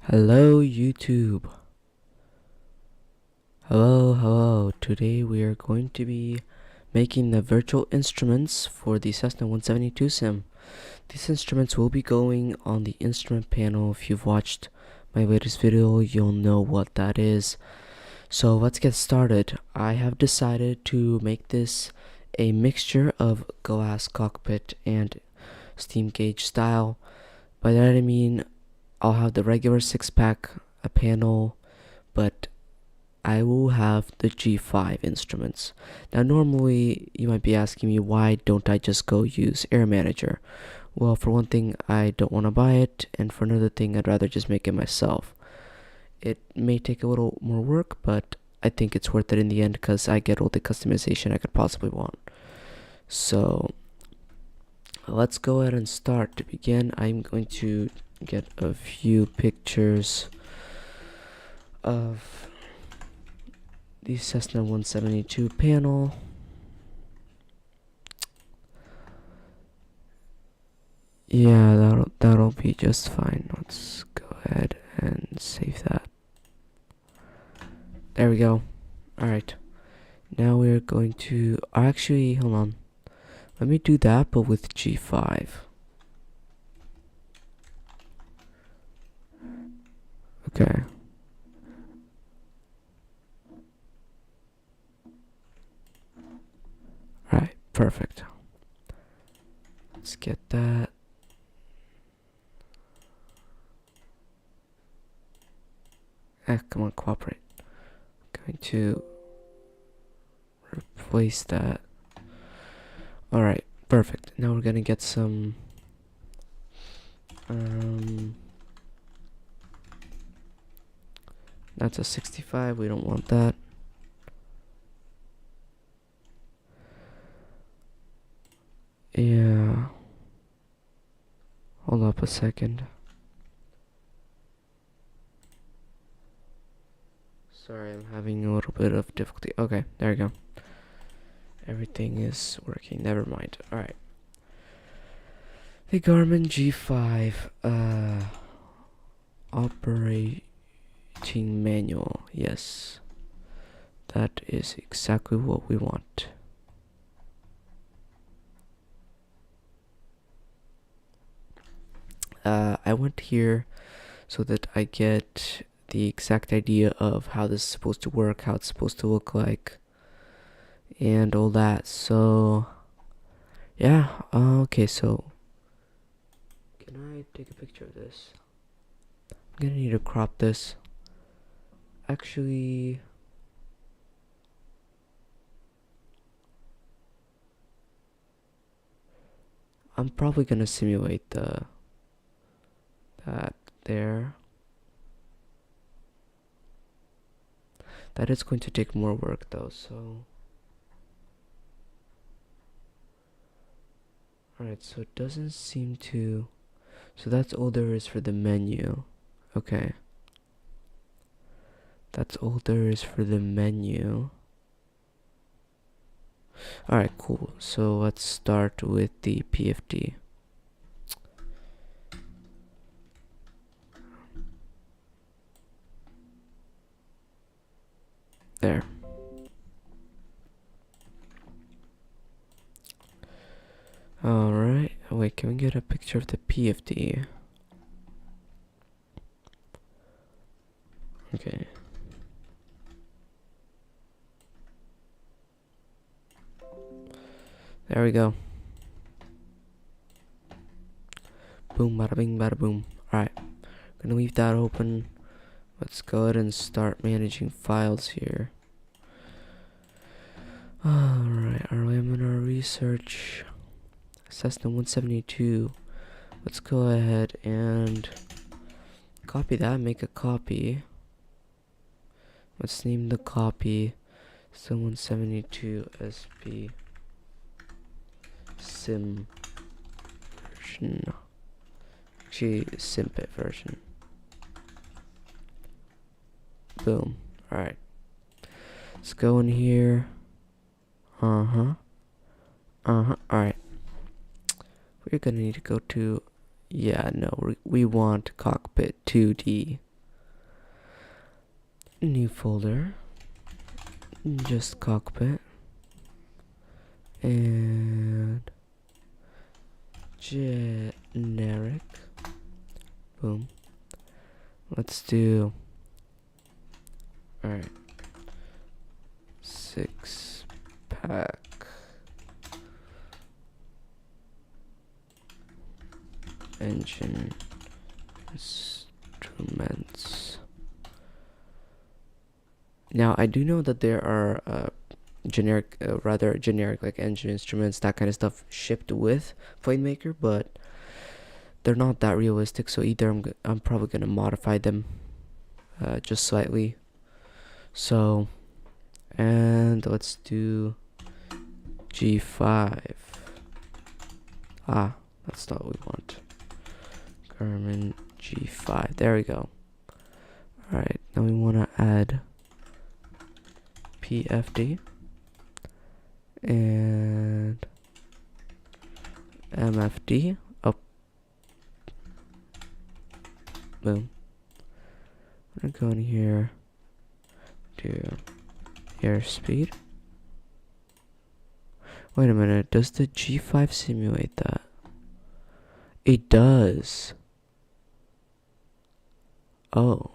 Hello YouTube. Hello. Today we are going to be making the virtual instruments for the Cessna 172 sim. These instruments will be going on the instrument panel. If you've watched my latest video, you'll know what that is. So let's get started. I have decided to make this a mixture of glass cockpit and steam gauge style. By that I mean I'll have the regular 6-pack, a panel, but I will have the G5 instruments. Now normally you might be asking me, why don't I just go use Air Manager? Well, for one thing, I don't want to buy it, and for another thing, I'd rather just make it myself. It may take a little more work, but I think it's worth it in the end because I get all the customization I could possibly want. So let's go ahead and start. To begin, I'm going to get a few pictures of the Cessna 172 panel. Yeah, that'll be just fine. Let's go ahead and save that. There we go. Alright. Now we're going to actually hold on. Let me do that, but with G5. Okay. Alright, perfect. Let's get that. Come on, cooperate. Going to replace that. Alright, perfect. Now we're gonna get some that's a 65, we don't want that. Yeah. Hold up a second. Sorry, I'm having a little bit of difficulty. Okay, there we go. Everything is working. Never mind. Alright. The Garmin G5 operating manual. Yes. That is exactly what we want. I went here so that I get the exact idea of how this is supposed to work, how it's supposed to look like, and all that. So yeah, okay, so can I take a picture of this? I'm gonna need to crop this. Actually, I'm probably gonna simulate that there. That is going to take more work though, so alright, so it doesn't seem to, so that's all there is for the menu. Okay, that's all there is for the menu. Alright, cool. So let's start with the PFD. There. Alright, wait, can we get a picture of the PFD? Okay. There we go. Boom, bada bing, bada boom. Alright, gonna leave that open. Let's go ahead and start managing files here. Alright, I'm in our research. Cessna 172. Let's go ahead and copy that, make a copy. Let's name the copy C172 SP sim version. Actually, simpit version. Boom. Alright. Let's go in here. Alright. We're gonna need to go to, yeah, no, we want cockpit 2D. New folder. Just cockpit. And generic. Boom. Let's do, alright, 6-pack engine instruments. Now I do know that there are rather generic like engine instruments, that kind of stuff shipped with FlameMaker, but they're not that realistic. So either I'm probably gonna modify them just slightly. So, and let's do G5. That's not what we want. Garmin G5. There we go. Alright, now we want to add PFD and MFD. Oh, boom. I'm gonna go in here to airspeed. Wait a minute, does the G5 simulate that? It does. Oh.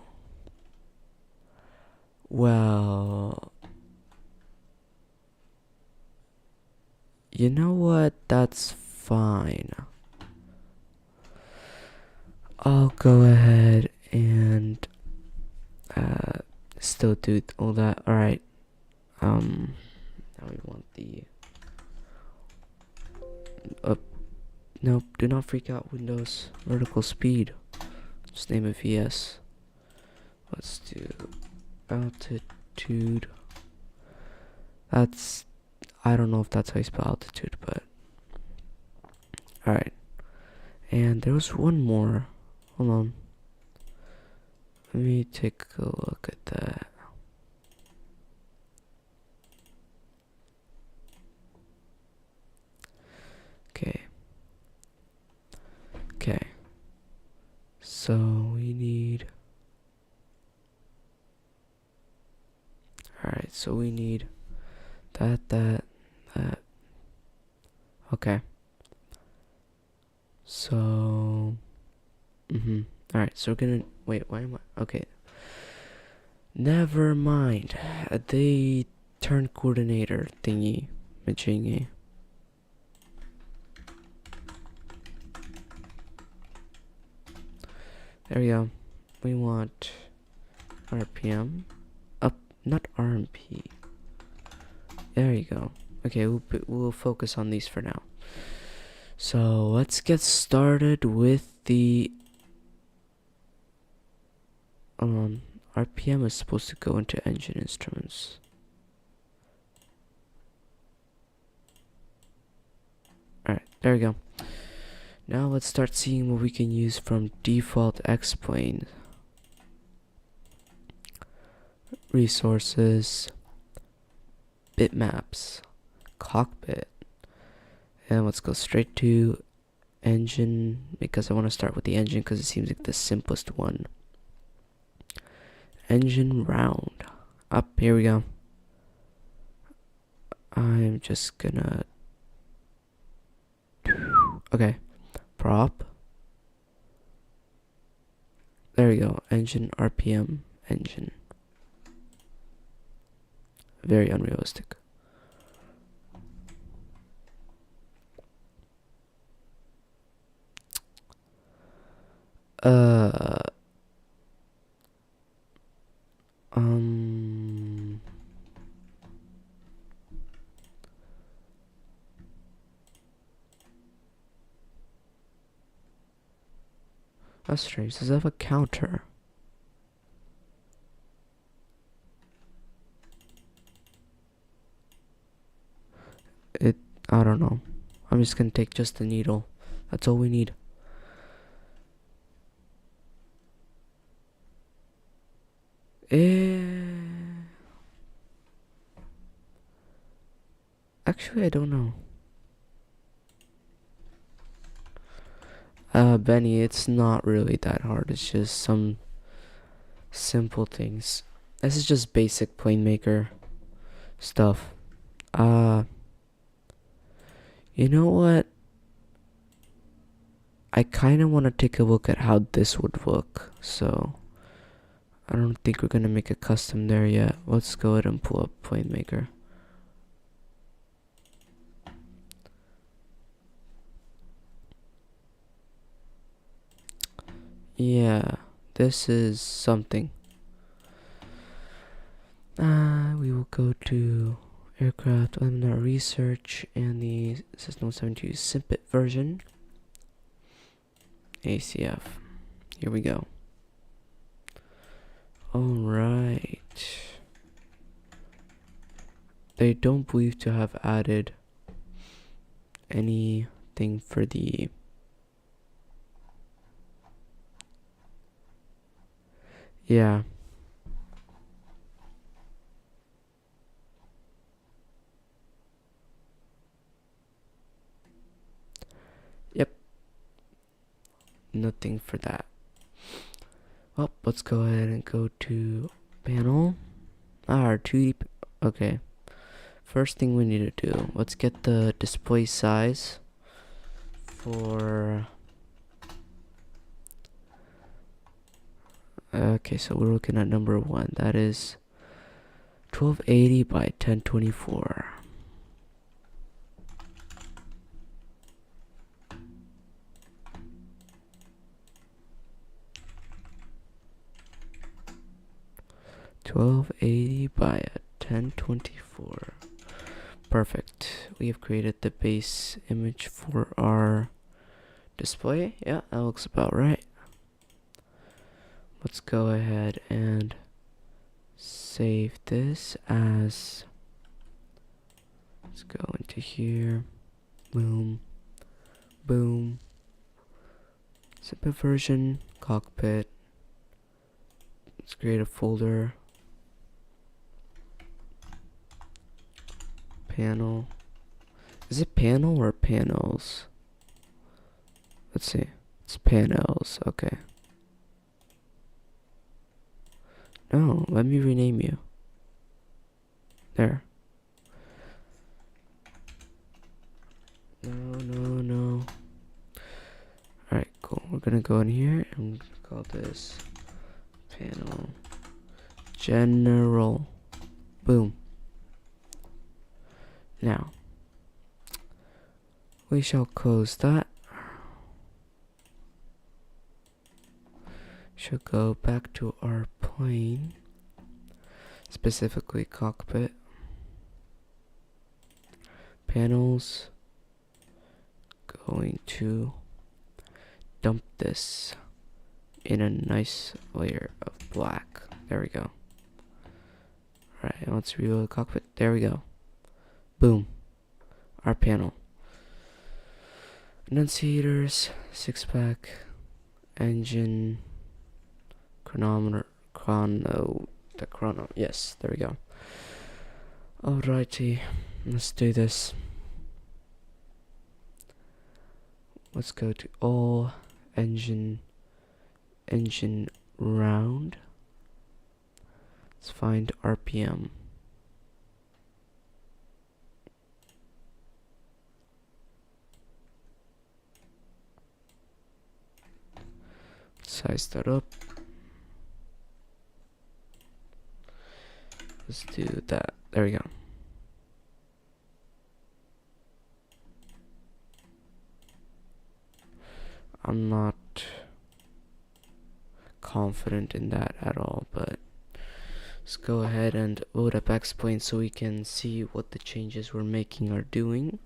Well, you know what? That's fine. I'll go ahead and still do all that. Alright. Now we want the nope, do not freak out, Windows. Vertical speed. Just name it VS. Let's do altitude. That's, I don't know if that's how you spell altitude, but alright. And there was one more. Hold on. Let me take a look at that. Okay. So we need. Alright, so we need that. Okay. So. Alright, so we're gonna. Wait, why am I? Okay. Never mind. The turn coordinator thingy. Majingy. There we go. We want RPM. Not RMP. There you go. Okay, we'll focus on these for now. So let's get started with the RPM is supposed to go into engine instruments. Alright, there we go. Now let's start seeing what we can use from default X-plane. Resources, bitmaps, cockpit, and let's go straight to engine, because I want to start with the engine because it seems like the simplest one. Engine round. Up, here we go. I'm just gonna, okay, prop. There we go. Engine RPM, engine. Very unrealistic. That's strange. Does it have a counter? I don't know. I'm just gonna take just the needle. That's all we need. Actually, I don't know. Benny, it's not really that hard. It's just some simple things. This is just basic plane maker stuff. You know what? I kind of want to take a look at how this would look. So I don't think we're gonna make a custom there yet. Let's go ahead and pull up plane maker. Yeah, this is something. We will go to aircraft laminar research and the Cessna 172 Simpit version. ACF. Here we go. Alright. They don't believe to have added anything for the yeah. Yep. Nothing for that. Well, let's go ahead and go to panel. Our 2D. Okay. First thing we need to do, let's get the display size for. Okay, so we're looking at number 1. That is 1280 by 1024. $1280 by 1024. Perfect. We have created the base image for our display. Yeah, that looks about right. Let's go ahead and save this as. Let's go into here. Boom. Boom. Simpit version. Cockpit. Let's create a folder. Panel. Is it panel or panels? Let's see. It's panels. Okay. No, let me rename you. There. No. Alright, cool. We're gonna go in here and call this panel general. Boom. Now, we shall close that. Shall go back to our plane, specifically cockpit. Panels. Going to dump this in a nice layer of black. There we go. Alright, let's reload the cockpit. There we go. Boom. Our panel. Annunciators, 6-pack, engine, chronometer, the chrono. Yes, there we go. Alrighty, let's do this. Let's go to all engine round. Let's find RPM. Size that up. Let's do that. There we go. I'm not confident in that at all, but let's go ahead and load up X-Plane so we can see what the changes we're making are doing.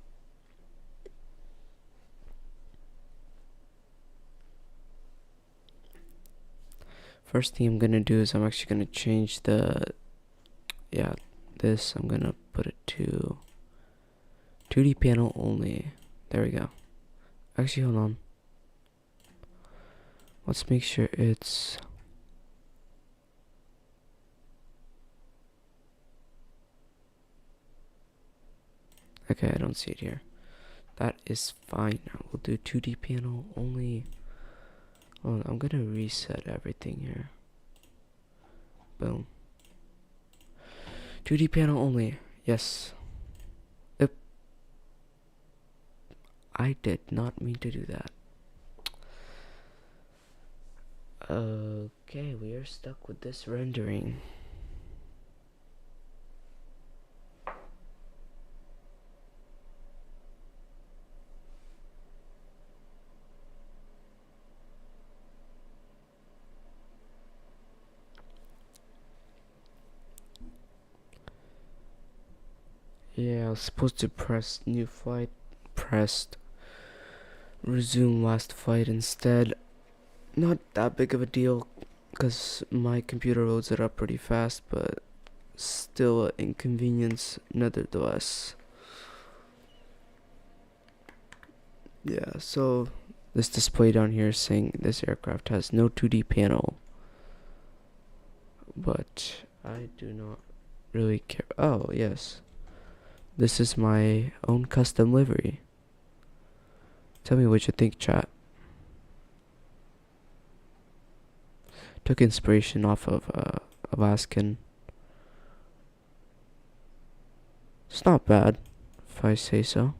First thing I'm gonna do is I'm actually gonna change this. I'm gonna put it to 2D panel only. There we go. Actually, hold on. Let's make sure it's. Okay, I don't see it here. That is fine. We'll do 2D panel only. Hold on, I'm gonna reset everything here. Boom. 2D panel only. Yes. Yep. I did not mean to do that. Okay, we are stuck with this rendering. Yeah, I was supposed to press new flight, pressed resume last flight instead. Not that big of a deal, because my computer loads it up pretty fast, but still an inconvenience nevertheless. Yeah, so this display down here is saying this aircraft has no 2D panel, but I do not really care. Oh, yes. This is my own custom livery. Tell me what you think, chat. Took inspiration off of Alaskan. It's not bad, if I say so.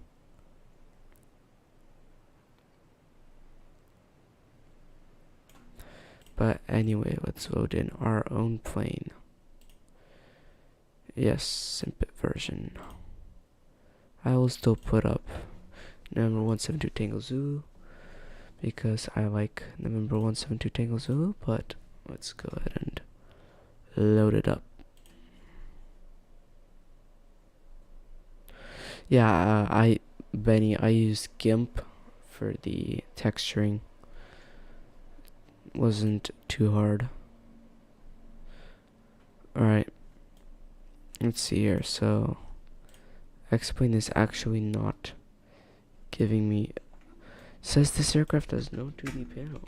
But anyway, let's load in our own plane. Yes, Simpit version. I will still put up November 172 Tango Zulu because I like November 172 Tango Zulu, but let's go ahead and load it up. Yeah, Benny, I used GIMP for the texturing. Wasn't too hard. Alright, let's see here. So, X-Plane is actually not giving me. Says this aircraft has no 2D panel.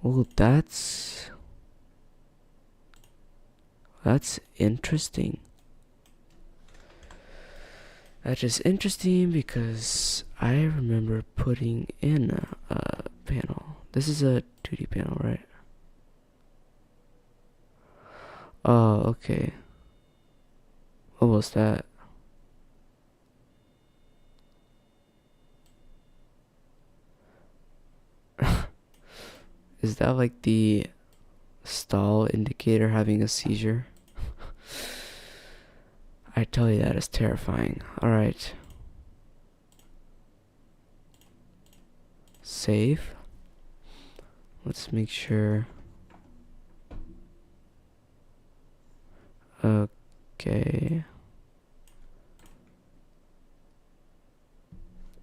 Oh, that's interesting. That is interesting because I remember putting in a panel. This is a 2D panel, right? Oh, okay. What was that? Is that like the stall indicator having a seizure? I tell you, that is terrifying. Alright. Save. Let's make sure. Okay.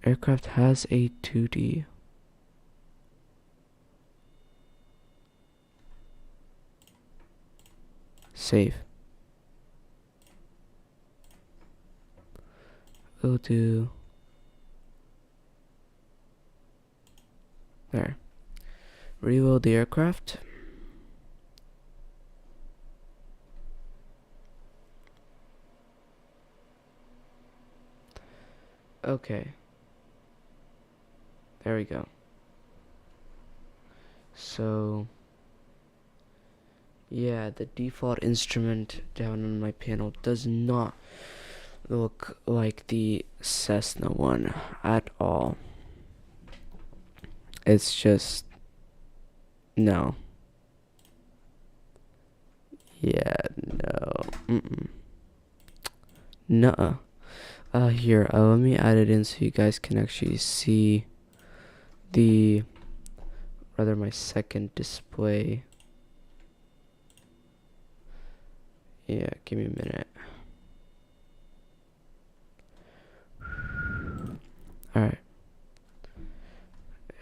Aircraft has a 2D. Save. We'll do. There. Reload the aircraft. Okay. There we go. So, yeah, the default instrument down on my panel does not look like the Cessna one at all. It's just, no. Yeah, no. Nuh-uh. Here, let me add it in so you guys can actually see my second display. Yeah, give me a minute. Alright.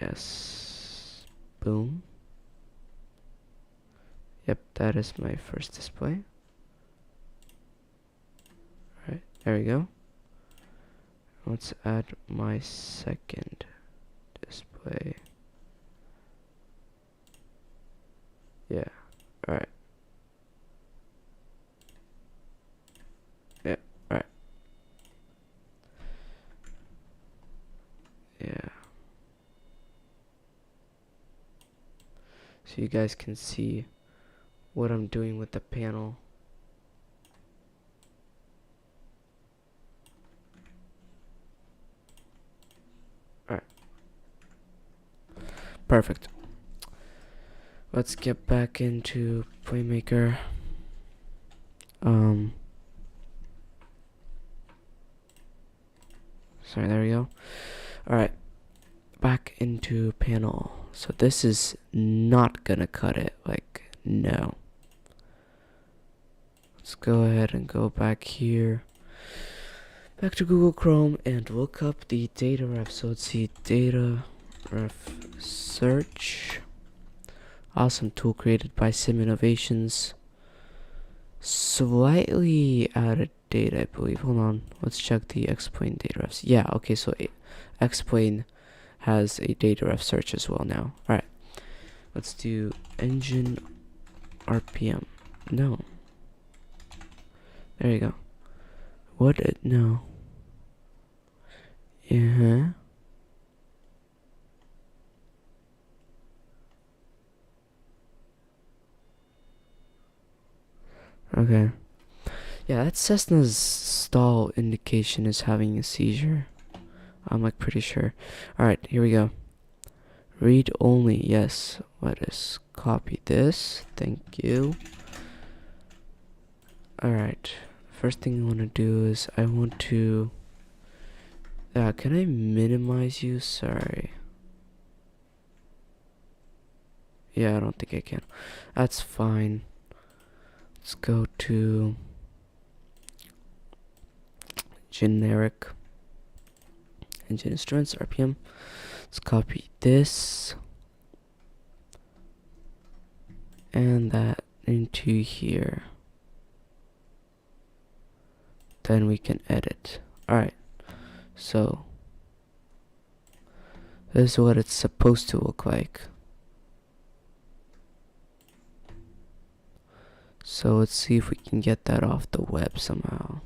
Yes. Boom. Yep, that is my first display. Alright, there we go. Let's add my second display. Yeah, alright. Yeah, alright. Yeah. So you guys can see what I'm doing with the panel. perfect. Let's get back into Playmaker. Sorry, there we go. Alright, back into panel. So this is not gonna cut it, like, no. Let's go ahead and go back here. Back to Google Chrome and look up the data ref. So let's see, data ref search. Awesome tool created by Sim Innovations. Slightly out of date, I believe. Hold on, let's check the Xplane data refs. Yeah, okay, so Xplane has a data ref search as well now. Alright, let's do engine RPM. No. There you go. What? No. Yeah. Okay. Yeah, that Cessna's stall indication is having a seizure. I'm like pretty sure. Alright, here we go. Read only, yes. Let us copy this. Thank you. Alright. First thing I want to do is I want to... can I minimize you? Sorry. Yeah, I don't think I can. That's fine. Let's go to generic engine instruments, RPM. Let's copy this and that into here. Then we can edit. Alright, so this is what it's supposed to look like. So let's see if we can get that off the web somehow.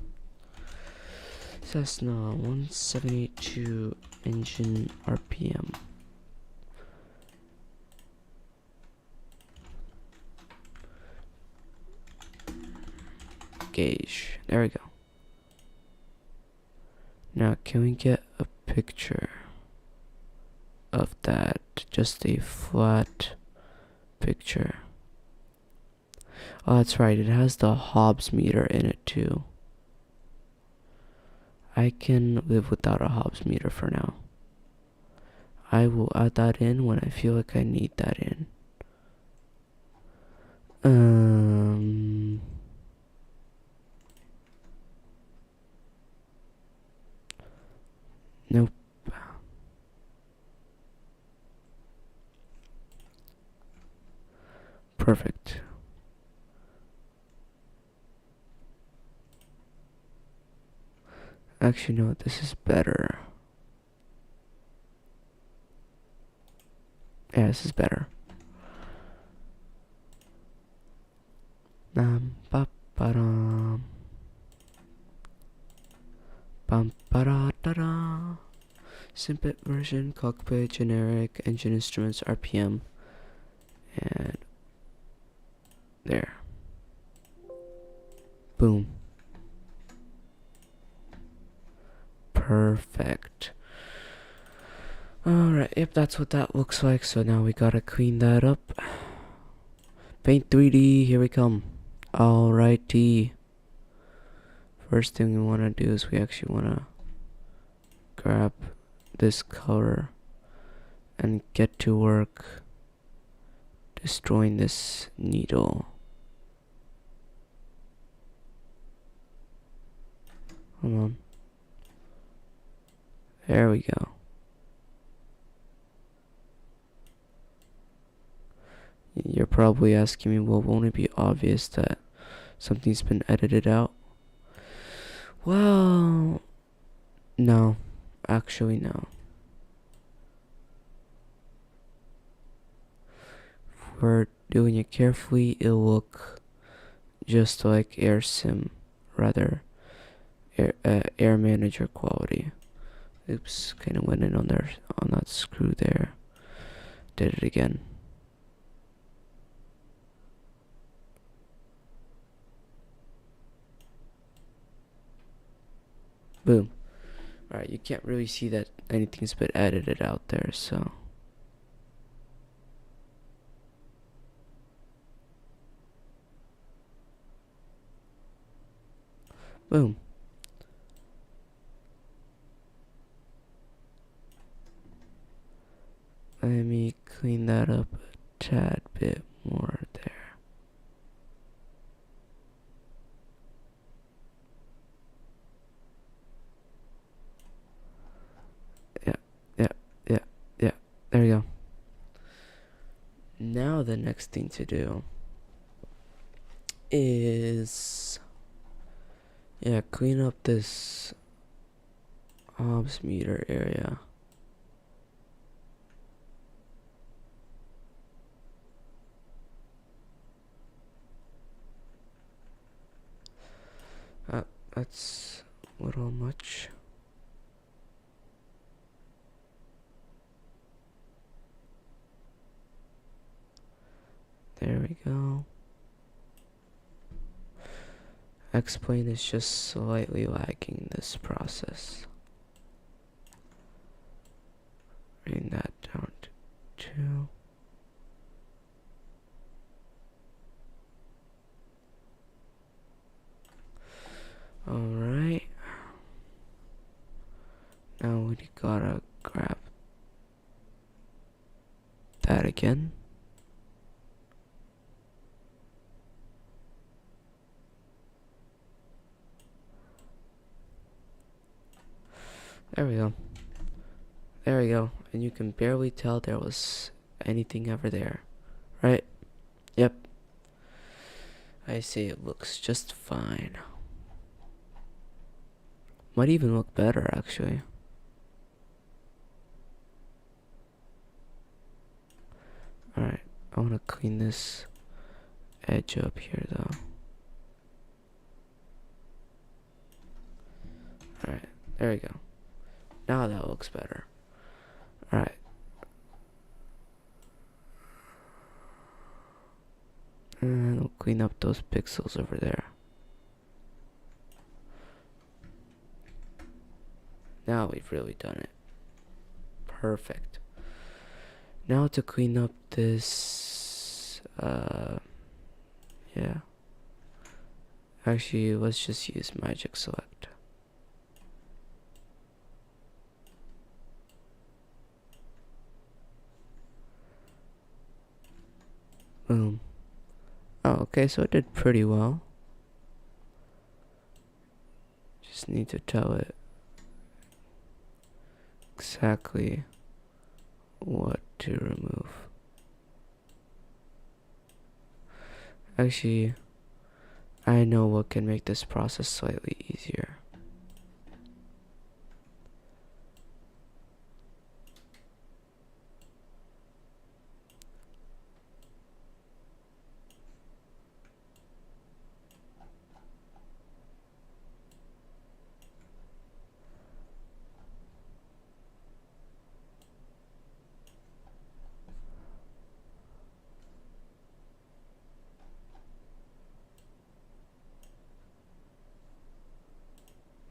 Cessna 172 engine RPM. Gauge. There we go. Now, can we get a picture of that? Just a flat picture. Oh, that's right. It has the Hobbs meter in it too. I can live without a Hobbs meter for now. I will add that in when I feel like I need that in. Nope. Perfect. Actually, no, this is better. Yeah, this is better. Ba ba dum. Bum ba da da da. Simplet version, cockpit, generic, engine instruments, RPM, and there. Boom. Perfect. Alright, yep, that's what that looks like. So now we gotta clean that up. Paint 3D, here we come. Alrighty. First thing we wanna do is we actually wanna grab this color and get to work destroying this needle. Hold on. There we go. You're probably asking me, well, won't it be obvious that something's been edited out? Well, no. Actually, no. If we're doing it carefully, it'll look just like rather Air Manager quality. Oops, kind of went in on that screw there. Did it again. Boom. Alright, you can't really see that anything's been edited out there, so Boom. Let me clean that up a tad bit more there. Yeah. There we go. Now the next thing to do is clean up this obs meter area. That's a little much. There we go. X-plane is just slightly lagging this process. Bring that down to 2. Alright. Now we gotta grab that again. There we go. There we go. And you can barely tell there was anything ever there. Right? Yep. I say it looks just fine. Might even look better, actually. Alright, I want to clean this edge up here, though. Alright, there we go. Now that looks better. Alright. And we'll clean up those pixels over there. Now we've really done it. Perfect. Now to clean up this, yeah. Actually, let's just use magic select. Boom. Oh, okay, so it did pretty well. Just need to tell it exactly what to remove. Actually, I know what can make this process slightly easier.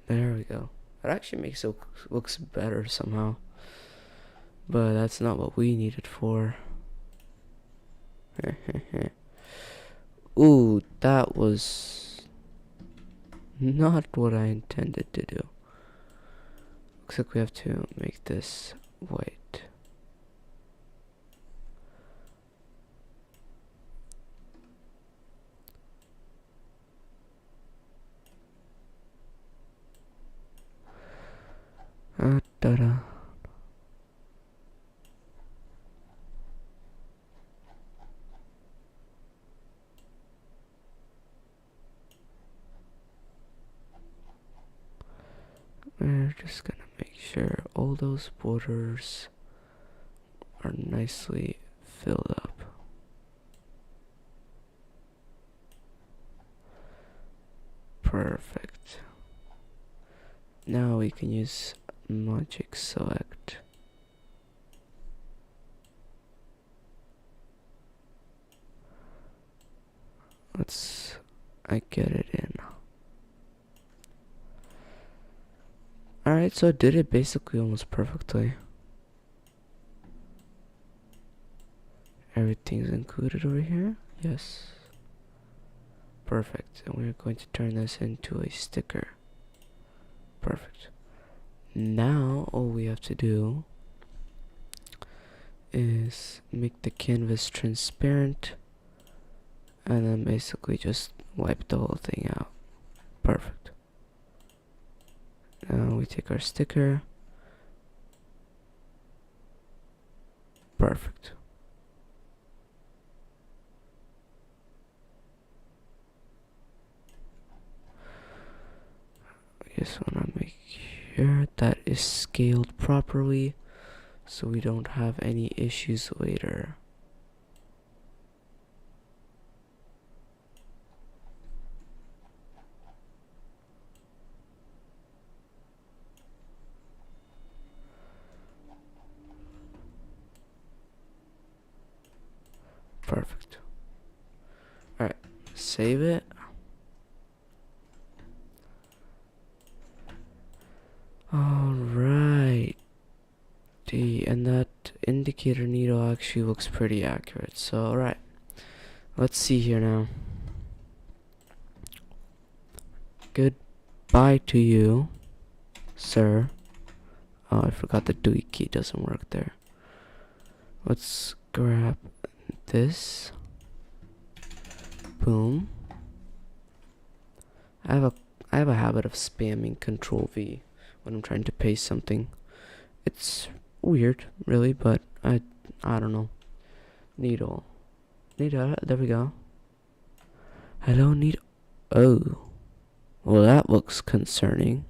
There we go. It actually makes it looks better somehow. But that's not what we need it for. Ooh, that was not what I intended to do. Looks like we have to make this white. Ta-da. We're just gonna make sure all those borders are nicely filled up. Perfect. Now we can use magic select. I get it in. Alright, so I did it basically almost perfectly. Everything's included over here. Yes. Perfect. And we're going to turn this into a sticker. Perfect. Now all we have to do is make the canvas transparent and then basically just wipe the whole thing out. Perfect. Now we take our sticker. Perfect. I just want to make sure that is scaled properly so we don't have any issues later. Perfect. Alright, save it. Alright. And that indicator needle actually looks pretty accurate. So, alright. Let's see here now. Goodbye to you, sir. Oh, I forgot the delete key doesn't work there. Let's grab this. Boom. I have a habit of spamming Control V when I'm trying to paste something. It's weird, really, but I don't know. Needle. Needle, there we go. Hello, needle. Oh. Well, that looks concerning.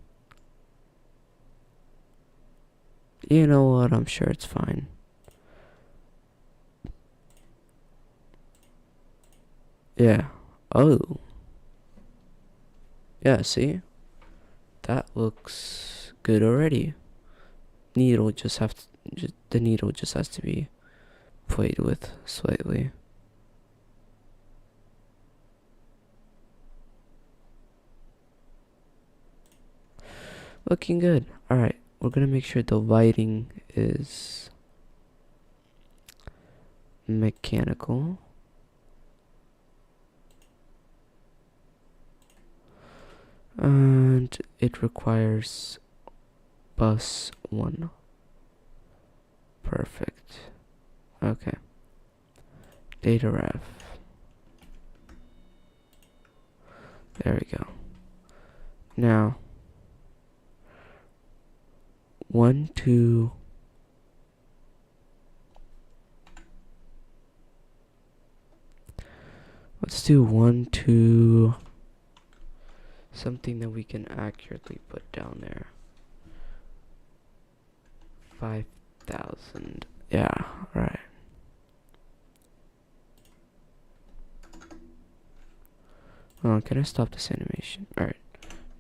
You know what? I'm sure it's fine. Yeah. Oh. Yeah, see? That looks good already. Needle just have to, the needle just has to be played with slightly. Looking good. Alright, we're gonna make sure the lighting is mechanical. And it requires bus 1. Perfect. Okay. Data ref. There we go. Now 1, 2. Let's do 1, 2. Something that we can accurately put down there. 5,000. Yeah, right. Oh, can I stop this animation? Alright.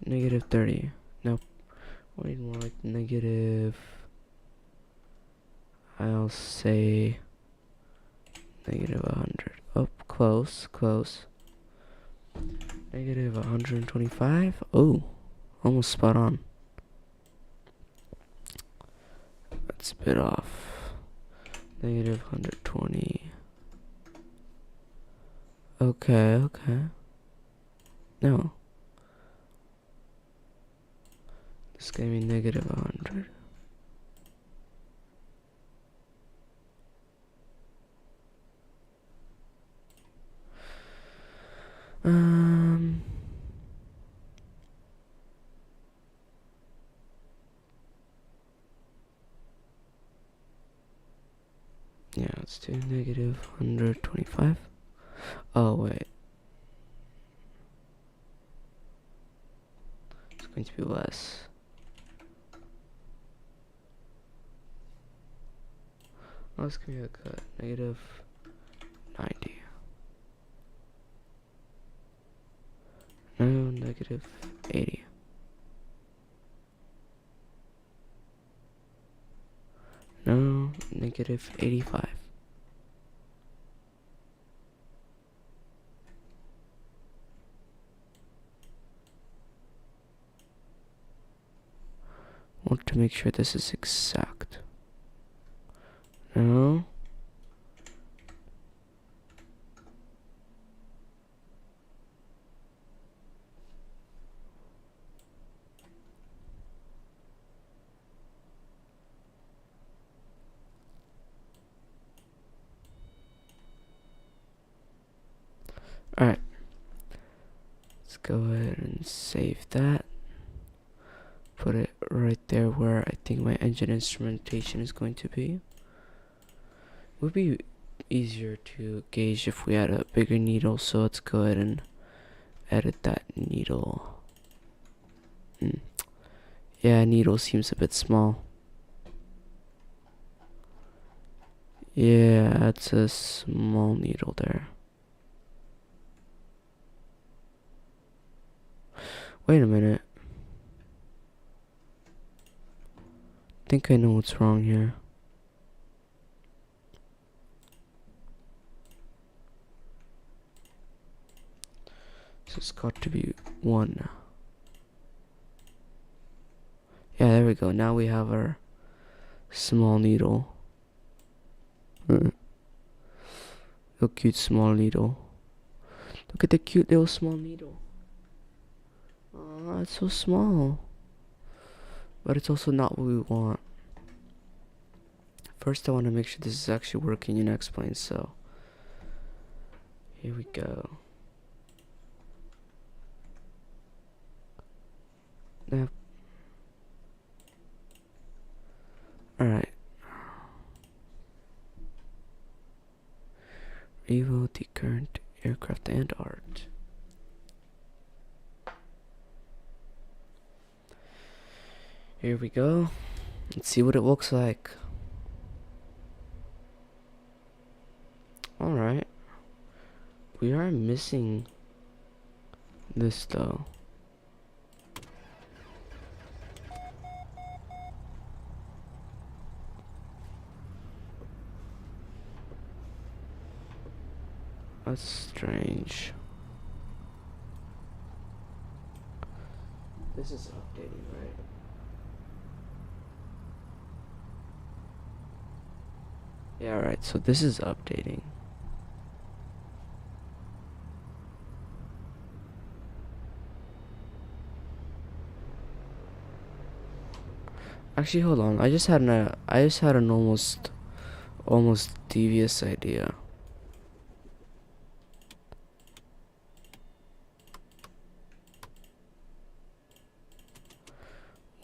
Negative 30. Nope. Wait, more like negative. I'll say negative 100. Oh, close, close. Negative 125. Oh, almost spot on. That's a bit off. Negative 120. Okay, okay. No. This gave me negative 100. Yeah, let's do negative 125. Oh, wait. It's going to be less. Oh, let's give me a cut. Negative 90. No, negative 80. No, negative 85. Want to make sure this is exact. No. go ahead and save that. Put it right there where I think my engine instrumentation is going to be. Would be easier to gauge if we had a bigger needle, so let's go ahead and edit that needle. Yeah, needle seems a bit small. Yeah, that's a small needle there. Wait a minute. I think I know what's wrong here. So it's got to be 1. Yeah, there we go. Now we have our small needle. Look, cute small needle. Look at the cute little small needle. Oh, it's so small. But it's also not what we want. First, I want to make sure this is actually working in X-Plane, so here we go. Yep. Alright. Reload the current aircraft and art. Here we go. Let's see what it looks like. Alright. We are missing this though. That's strange. This is updating, right? Yeah, right, so this is updating. Actually, hold on. I just had an almost devious idea.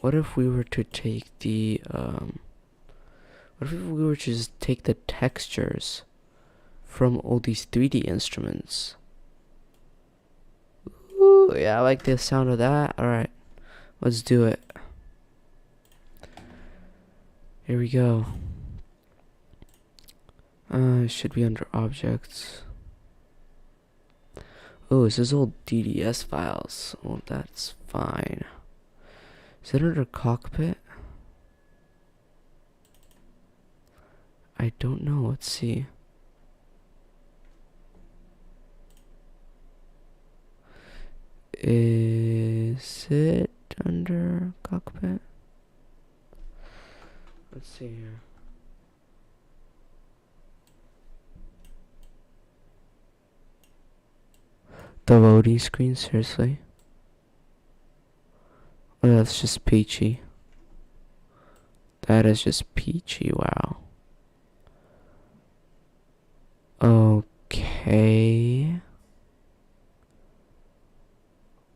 What if we were to take the what if we were to just take the textures from all these 3D instruments? Ooh, yeah, I like the sound of that. Alright, let's do it. Here we go. It should be under objects. Oh, this is all DDS files. Oh, that's fine. Is it under cockpit? I don't know. Let's see. Is it under cockpit? Let's see here. The loading screen, seriously? Oh, that's just peachy. That is just peachy, wow. Okay.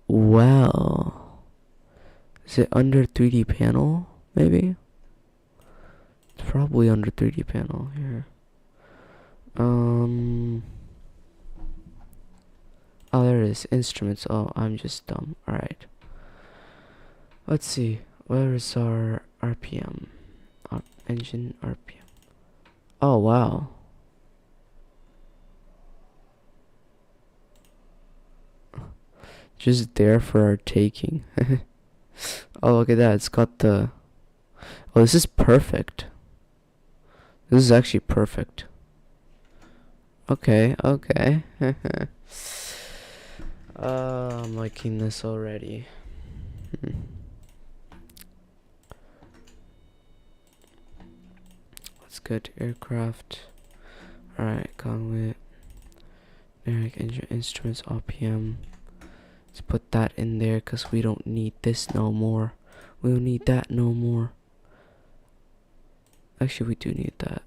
Well. Is it under 3D panel, maybe? It's probably under 3D panel here. Oh, there it is. Instruments. Oh, I'm just dumb. Alright. Let's see. Where is our RPM? Engine RPM. Oh, wow. Just there for our taking. Oh, look at that. It's got the... Oh, this is perfect. This is actually perfect. Okay, okay. I'm liking this already. Let's go to aircraft. Alright, conduit. Generic engine instruments, RPM. Let's put that in there because we don't need this no more. We don't need that no more. Actually, we do need that.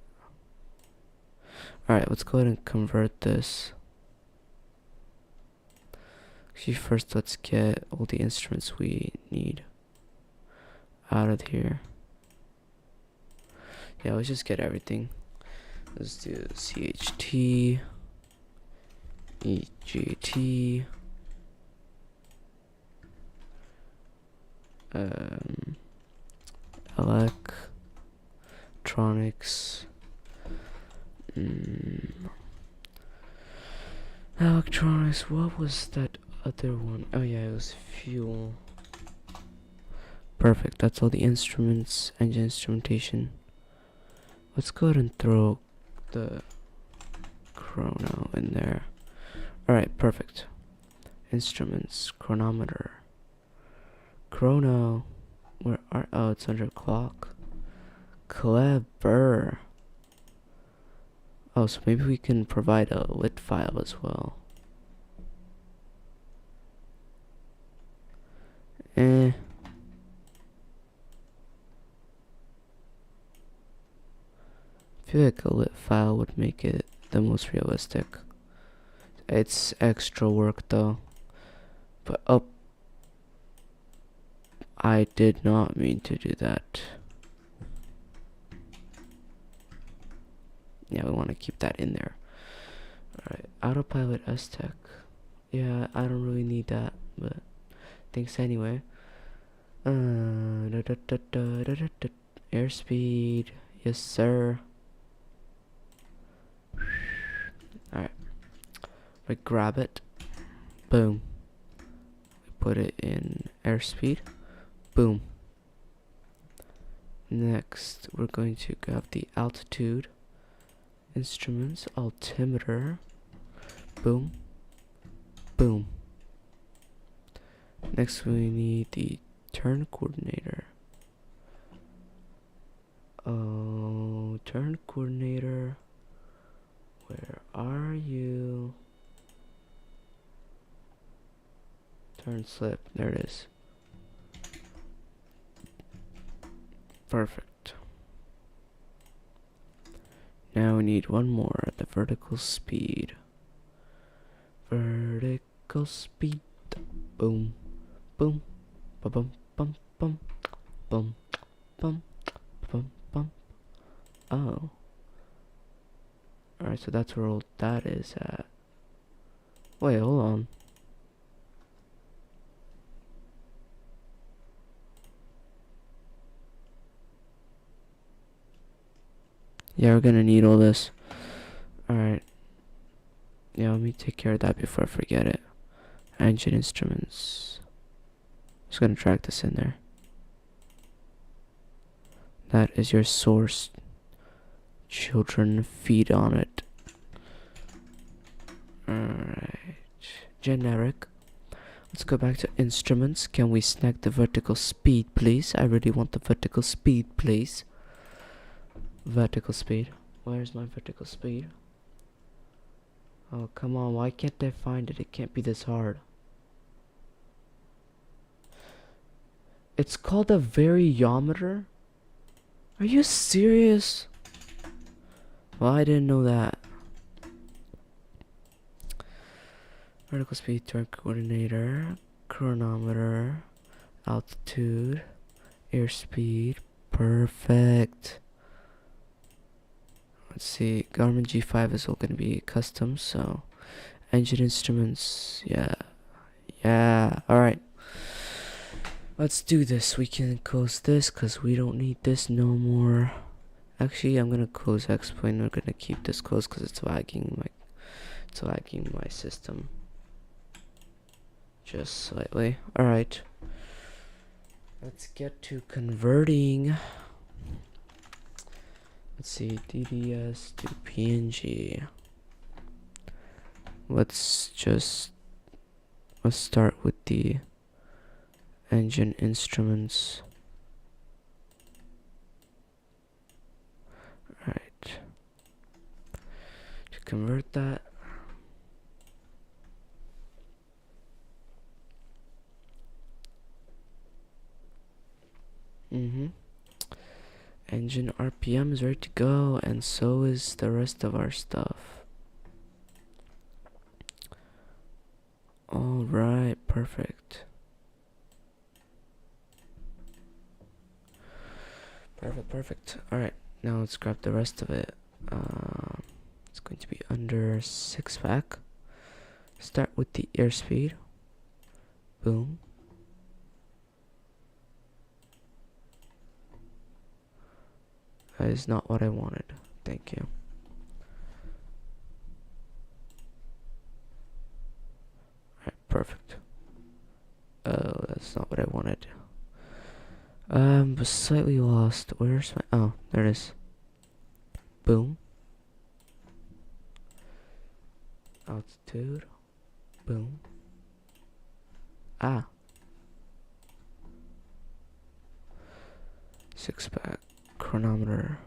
Alright, let's go ahead and convert this. Actually, first let's get all the instruments we need out of here. Yeah, let's just get everything. Let's do CHT, EGT, electronics, electronics. What was that other one? Oh yeah, it was fuel. Perfect. That's all the instruments, engine instrumentation. Let's go ahead and throw the chrono in there. Alright, perfect. Instruments, chronometer. Chrono. Where are, oh, it's under clock. Clever. Oh, so maybe we can provide a lit file as well. I feel like a lit file would make it the most realistic. It's extra work though. But oh, I did not mean to do that. Yeah, we want to keep that in there. Alright, autopilot S-Tech. Yeah, I don't really need that, but thanks anyway. Airspeed, yes sir. Alright, we grab it. Boom. We put it in airspeed. Boom. Next, we're going to grab the altitude. Instruments, altimeter. Boom. Boom. Next, we need the turn coordinator. Oh, turn coordinator. Where are you? Turn slip. There it is. Perfect. Now we need one more, the vertical speed. Vertical speed. Boom. Boom. Ba-bum bum bum. Bum bum bum bum. Oh. Alright, so that's where all that is at. Wait, hold on. Yeah, we're gonna need all this. Alright. Yeah, let me take care of that before I forget it. Engine instruments. Just gonna drag this in there. That is your source. Children feed on it. Alright. Generic. Let's go back to instruments. Can we snag the vertical speed, please? I really want the vertical speed, please. Vertical speed. Where's my vertical speed? Oh, come on. Why can't I find it? It can't be this hard. It's called a variometer? Are you serious? Well, I didn't know that. Vertical speed, turn coordinator, chronometer, altitude, airspeed. Perfect. Let's see, Garmin G5 is all gonna be custom, so engine instruments, yeah, alright. Let's do this. We can close this because we don't need this no more. Actually, I'm gonna close X-Plane. We're gonna keep this closed because it's lagging my system just slightly. Alright. Let's get to converting. Let's see, DDS to PNG. Let's start with the engine instruments. Right. To convert that. Engine RPM is ready to go, and so is the rest of our stuff. Alright. Perfect. Perfect. Alright, now let's grab the rest of it. It's going to be under 6 vac. Start with the airspeed. Boom. That is not what I wanted. Thank you. Alright, perfect. Oh, that's not what I wanted. But slightly lost. Where's my... Oh, there it is. Boom. Altitude. Boom. Ah. 6 back. Chronometer.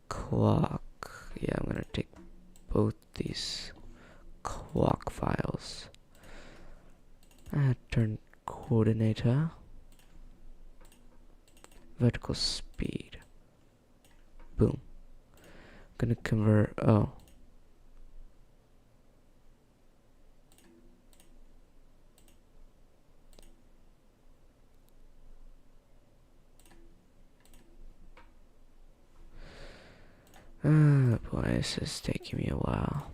Clock. Yeah, I'm gonna take both these clock files. Turn coordinator. Vertical speed. Boom. Gonna convert. Oh. Boy, this is taking me a while.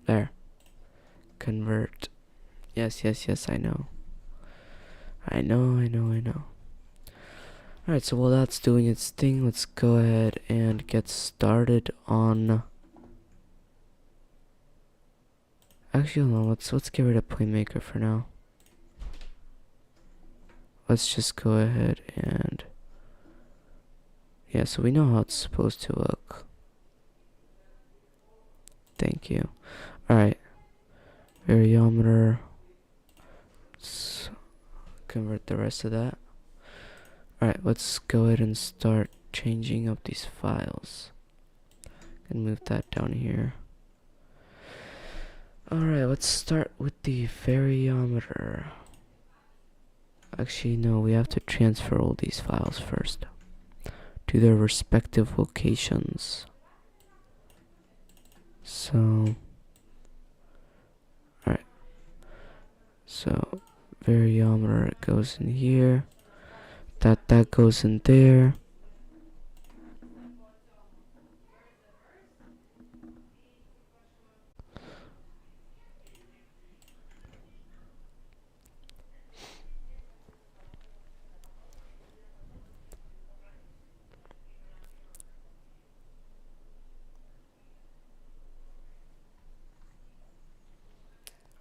There. Convert. Yes, I know. I know. Alright, so while that's doing its thing, let's go ahead and get started on... Actually, no, let's get rid of Playmaker for now. Let's just go ahead and... Yeah, so we know how it's supposed to look. Thank you. Alright. Variometer. Let's convert the rest of that. Alright, let's go ahead and start changing up these files. And move that down here. Alright, let's start with the variometer. Actually, no, we have to transfer all these files first to their respective locations. So, alright. So, variometer goes in here. That goes in there.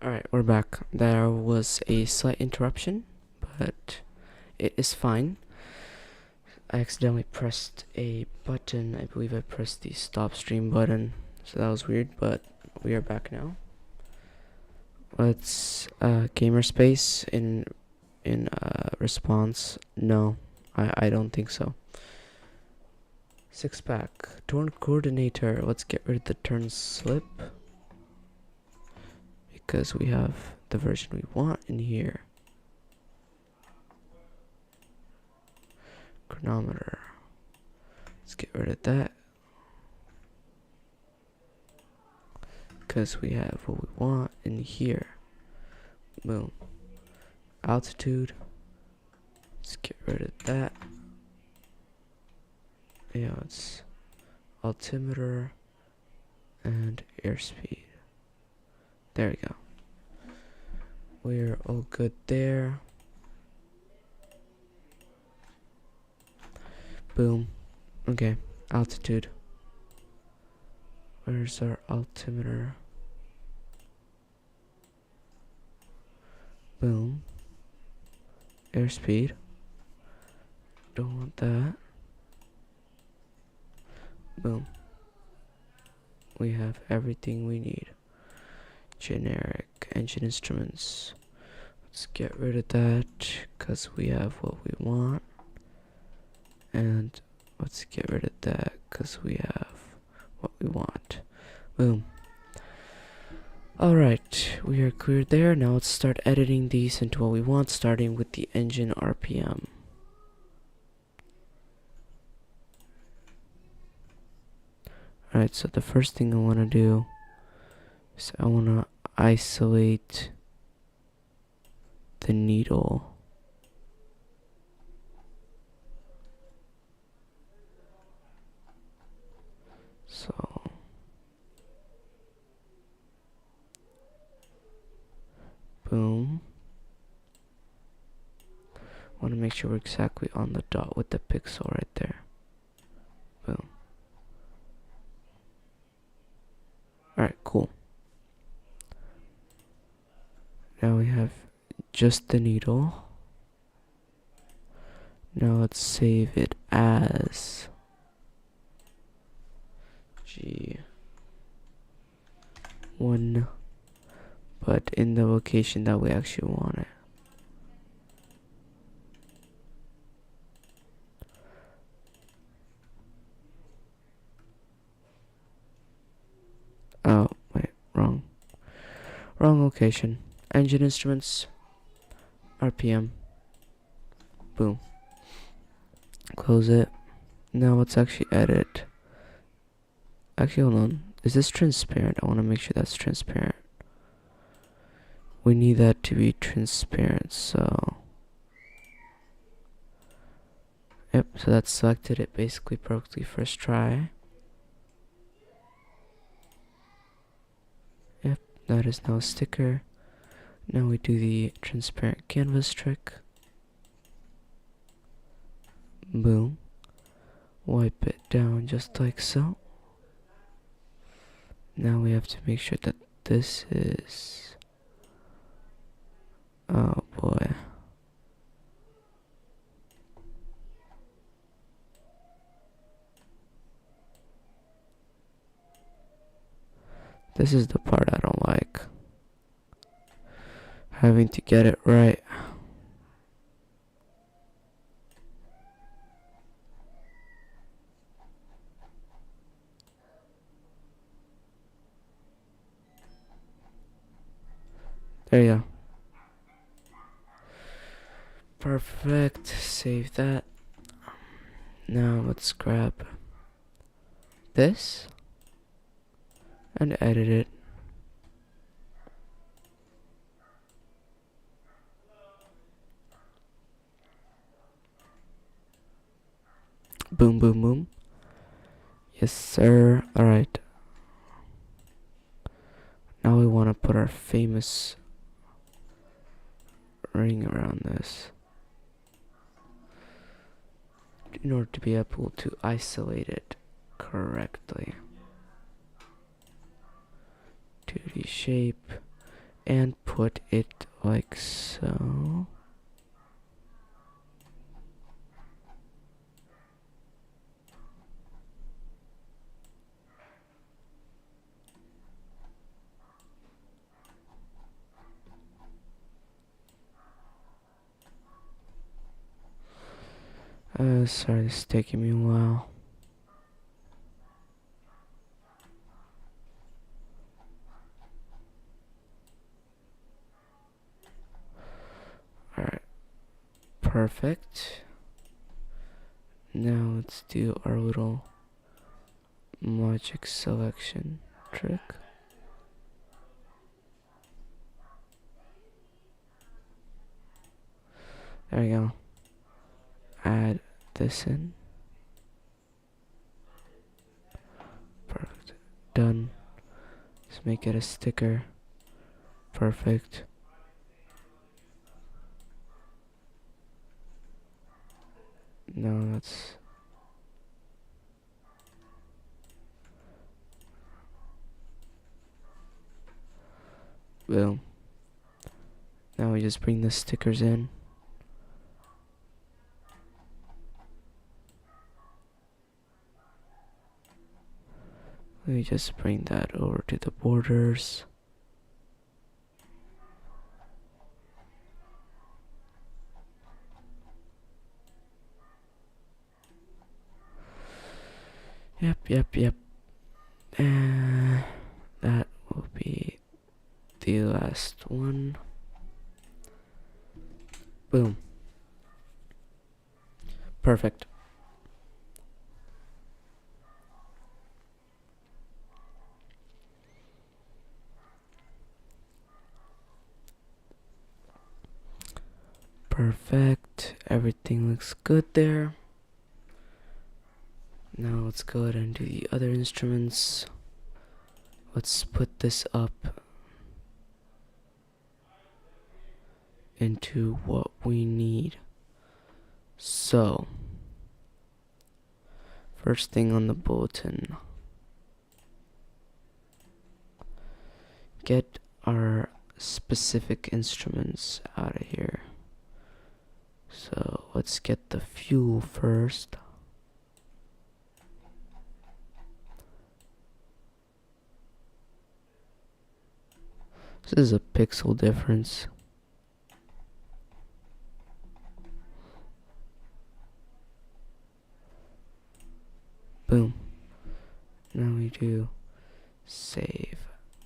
Alright, we're back. There was a slight interruption, but it is fine. I accidentally pressed a button. I believe I pressed the stop stream button, so that was weird, but we are back now. Let's gamer space in response. No, I don't think so. 6 pack turn coordinator. Let's get rid of the turn slip because we have the version we want in here. Chronometer. Let's get rid of that because we have what we want in here. Boom. Altitude. Let's get rid of that. Yeah, it's altimeter and airspeed. There we go. We're all good there. Boom. Okay, altitude. Where's our altimeter? Boom. Airspeed. Don't want that. Boom. We have everything we need. Generic engine instruments. Let's get rid of that because we have what we want. And let's get rid of that because we have what we want. Boom. Alright, we are clear there. Now let's start editing these into what we want, starting with the engine RPM. Alright, so the first thing I want to do So I want to isolate the needle. So boom. Want to make sure we're exactly on the dot with the pixel right there. Boom. Alright, cool. Now we have just the needle. Now let's save it as G1, but in the location that we actually want it. Oh, wait, wrong location. Engine instruments, RPM, boom. Close it. Now let's actually edit. Actually, hold on. Is this transparent? I want to make sure that's transparent. We need that to be transparent, so. Yep, so that's selected it basically perfectly first try. Yep, that is now a sticker. Now we do the transparent canvas trick. Boom. Wipe it down just like so. Now we have to make sure that this is... Oh boy. This is the part I don't like. Having to get it right. There you go. Perfect. Save that. Now let's grab this and edit it. Boom, boom, boom. Yes, sir. Alright. Now we want to put our famous ring around this in order to be able to isolate it correctly. 2D shape and put it like so. Sorry, this is taking me a while. Alright, perfect. Now let's do our little magic selection trick. There we go. Add this in. Perfect. Done. Let's make it a sticker. Perfect. Now let's... Boom. Now we just bring the stickers in. We just bring that over to the borders. Yep. And that will be the last one. Boom. Perfect. Perfect. Everything looks good there. Now let's go ahead and do the other instruments. Let's put this up into what we need. So, first thing on the bulletin, get our specific instruments out of here. So let's get the fuel first. This is a pixel difference. Boom. Now we do save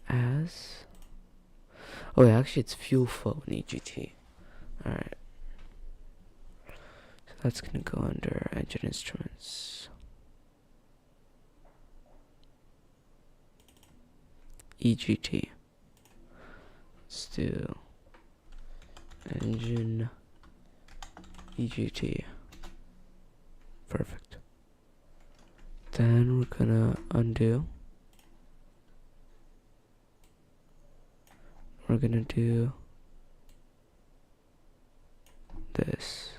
as. Oh yeah, actually it's fuel flow in EGT. Alright. So that's gonna go under engine instruments. EGT. Let's do engine EGT. Perfect. Then we're gonna undo. We're gonna do this.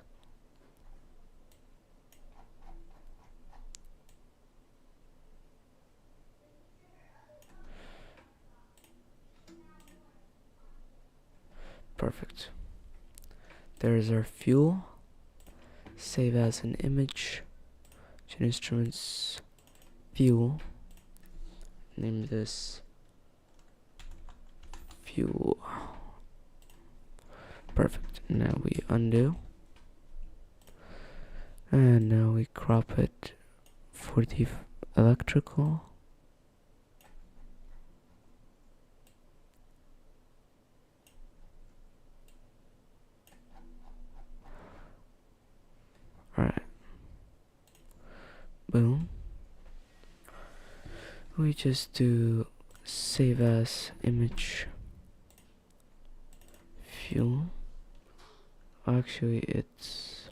Perfect. There's our fuel. Save as an image. Instruments, fuel. Name this fuel. Perfect. Now we undo. And now we crop it for the electrical. Alright. Boom. We just do save as image fuel. Actually, it's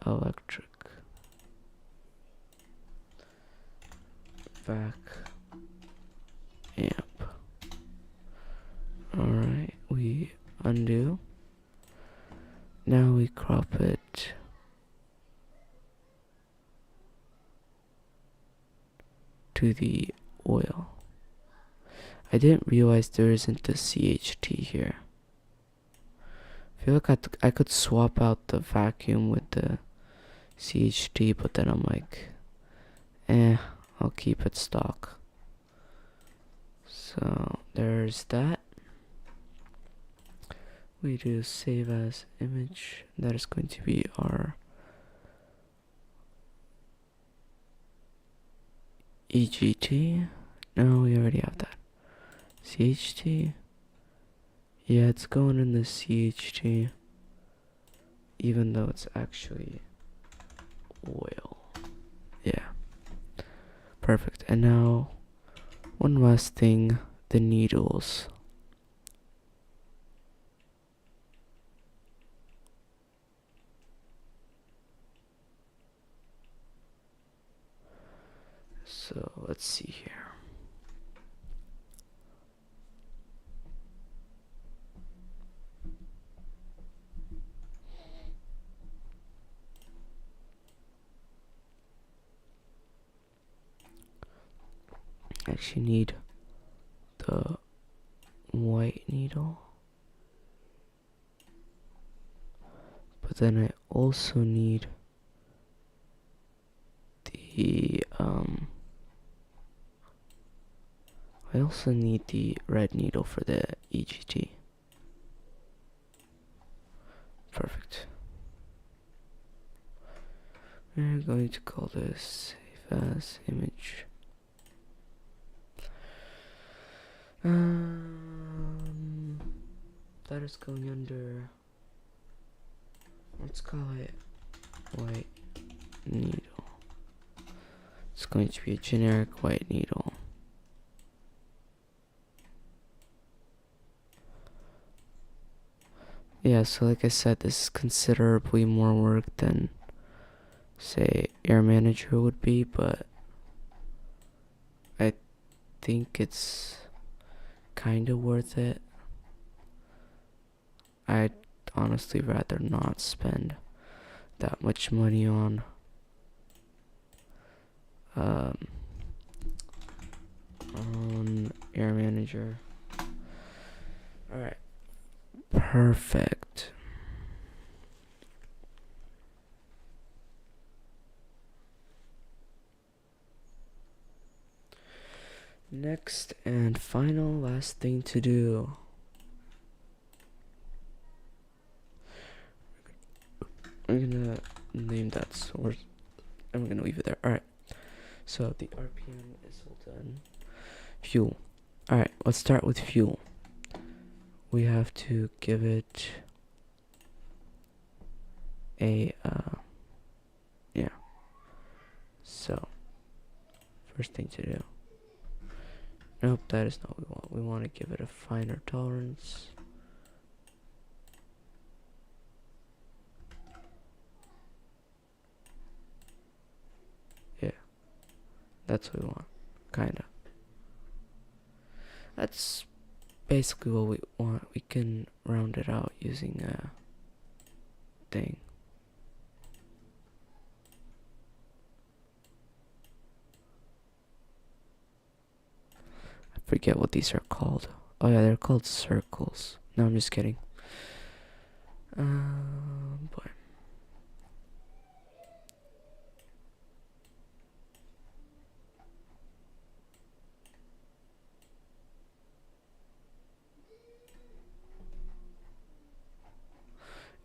electric. Vac amp. Alright, we undo. Now we crop it to the oil. I didn't realize there isn't the CHT here. I feel like I could swap out the vacuum with the CHT, but then I'm like, I'll keep it stock. So there's that. We do save as image. That is going to be our EGT. No, we already have that. CHT. Yeah, it's going in the CHT, even though it's actually oil. Yeah. Perfect. And now, one last thing, the needles. So let's see here. I actually need the white needle, but then I also need the red needle for the EGT. Perfect. We're going to call this save as image. That is going under, let's call it white needle. It's going to be a generic white needle. Yeah, so like I said, this is considerably more work than, say, Air Manager would be, but I think it's kind of worth it. I'd honestly rather not spend that much money on um, Air Manager. Alright, perfect. Next and final last thing to do. I'm gonna name that source. I'm gonna leave it there. Alright, so the RPM is all done. Fuel. Alright, let's start with fuel. We have to give it a, yeah. So, first thing to do. Nope, that is not what we want. We want to give it a finer tolerance. Yeah, that's what we want. Kinda. That's basically what we want. We can round it out using a thing. I forget what these are called. Oh yeah, they're called circles. No, I'm just kidding. Boy.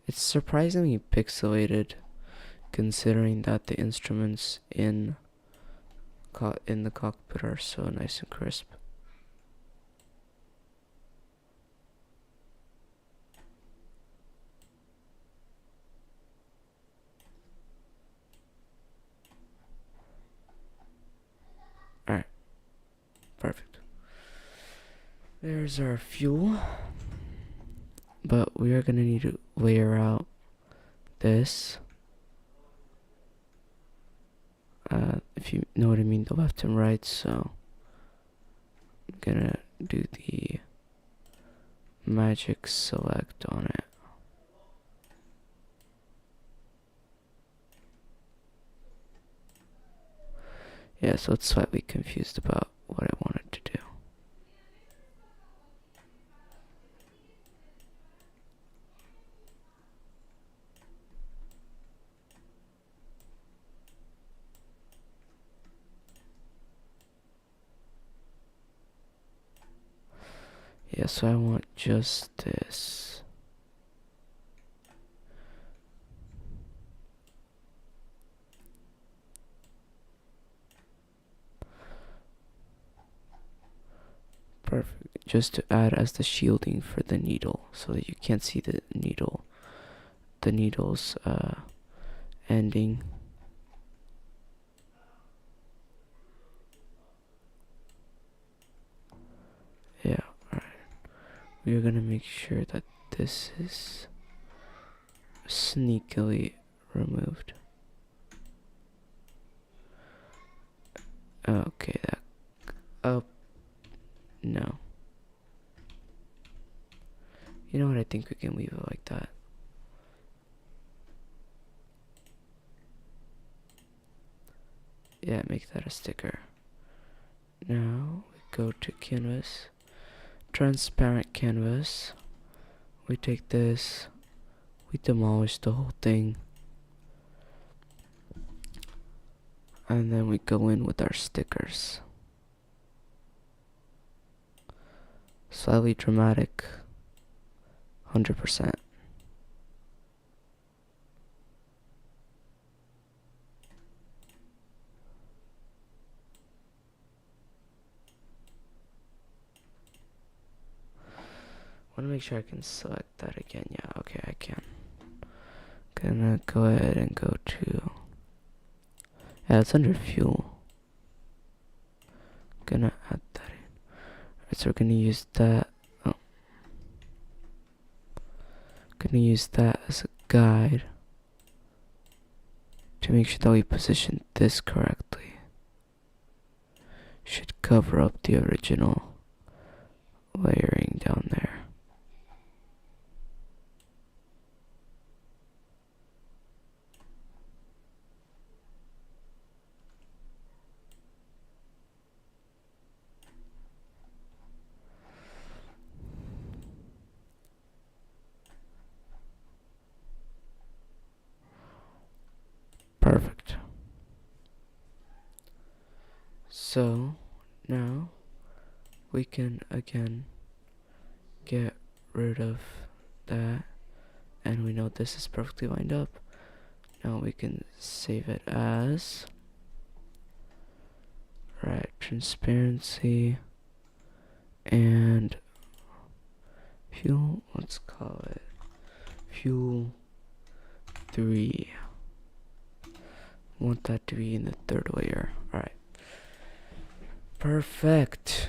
It's surprisingly pixelated, considering that the instruments in the cockpit are so nice and crisp. Alright, perfect. There's our fuel. But we are gonna need to layer out this. If you know what I mean, the left and right. So I'm gonna do the magic select on it. Yeah, so it's slightly confused about what I wanted to do. Yeah, so I want just this. Perfect. Just to add as the shielding for the needle, so that you can't see the needle's ending. Yeah, alright. We are gonna make sure that this is sneakily removed. Okay, that. Oh, no. You know what? I think we can leave it like that. Yeah, make that a sticker. Now we go to canvas, transparent canvas. We take this, we demolish the whole thing, and then we go in with our stickers. Slightly dramatic, 100%. I want to make sure I can select that again. Yeah, okay, I can. Gonna go ahead and go to, yeah, it's under fuel. Gonna add that in. Alright, so we're gonna use that. Oh. gonna use that as a guide to make sure that we position this correctly. Should cover up the original layering down there. Perfect. So now we can again get rid of that, and we know this is perfectly lined up. Now we can save it as transparency and fuel. Let's call it fuel 3. Want that to be in the third layer. Alright. Perfect.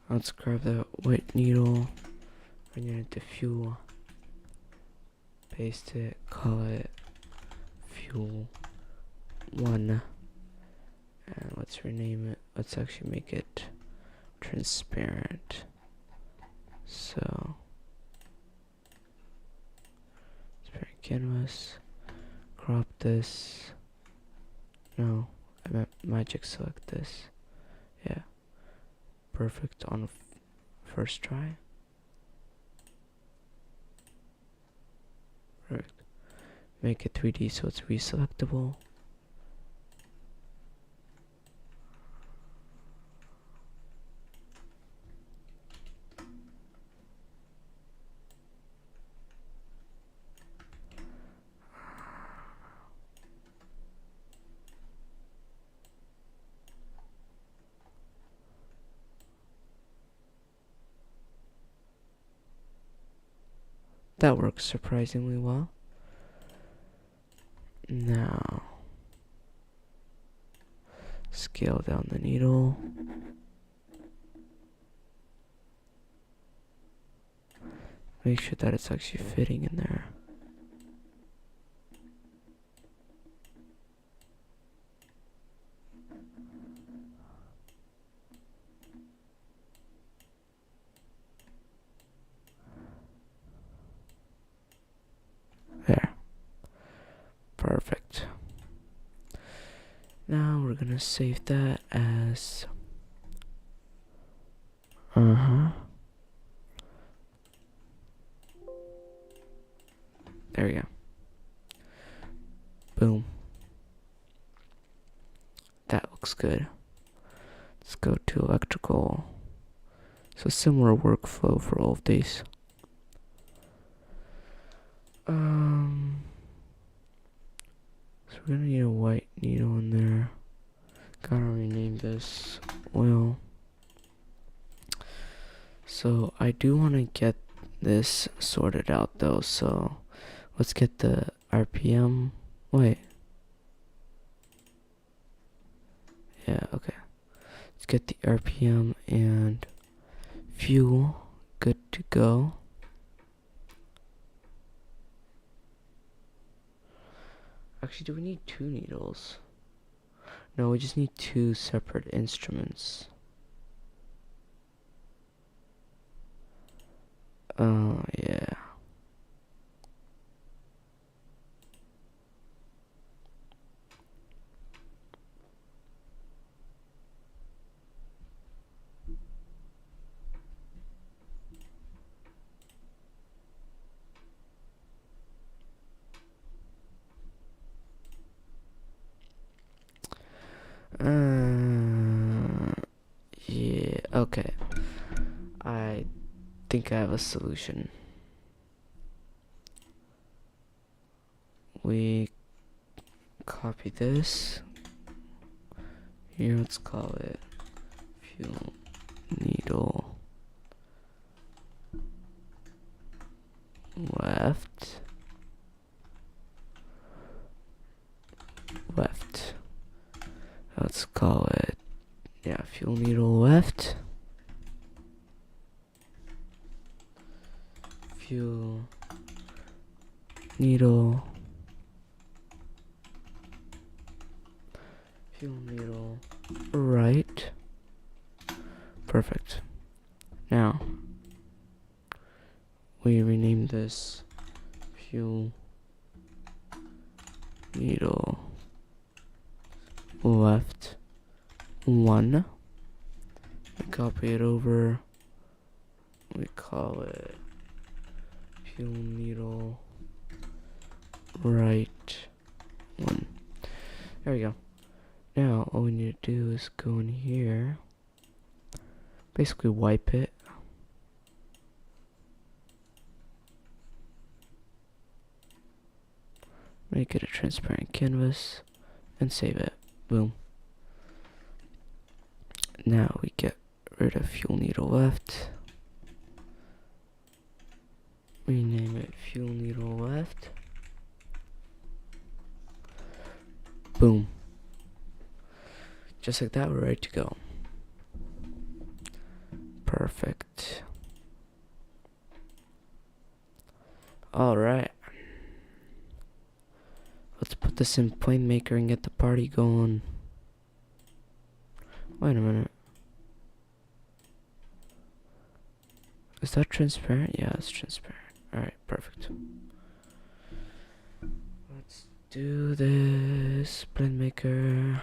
Let's grab that white needle, bring it into fuel, paste it, call it fuel 1, and let's rename it. Let's actually make it transparent. So transparent canvas, crop this. No, I meant magic select this. Yeah, perfect on first try. Perfect. Make it 3D so it's reselectable. That works surprisingly well. Now, scale down the needle. Make sure that it's actually fitting in there. There. Perfect. Now we're gonna save that as there we go. Boom. That looks good. Let's go to electrical. So similar workflow for all of these. So we're gonna need a white needle in there. Gotta rename this oil. So I do want to get this sorted out though, so let's get the RPM. Wait. Yeah, okay. Let's get the RPM and fuel good to go. Actually, do we need 2 needles? No, we just need 2 separate instruments. Oh, yeah. Yeah, okay. I think I have a solution. We copy this. Here, let's call it fuel needle left. Let's call it, yeah, fuel needle left. fuel needle, right. Perfect. Now we rename this fuel needle left 1. We copy it over. We call it fuel needle right 1. There we go. Now all we need to do is go in here, basically wipe it. Make it a transparent canvas and save it. Boom. Now we get rid of fuel needle left. Rename it fuel needle left. Boom. Just like that, we're ready to go. Perfect. Alright. Let's put this in plane maker and get the party going. Wait a minute. Is that transparent? Yeah, it's transparent. Alright, perfect. Let's do this. Plane maker.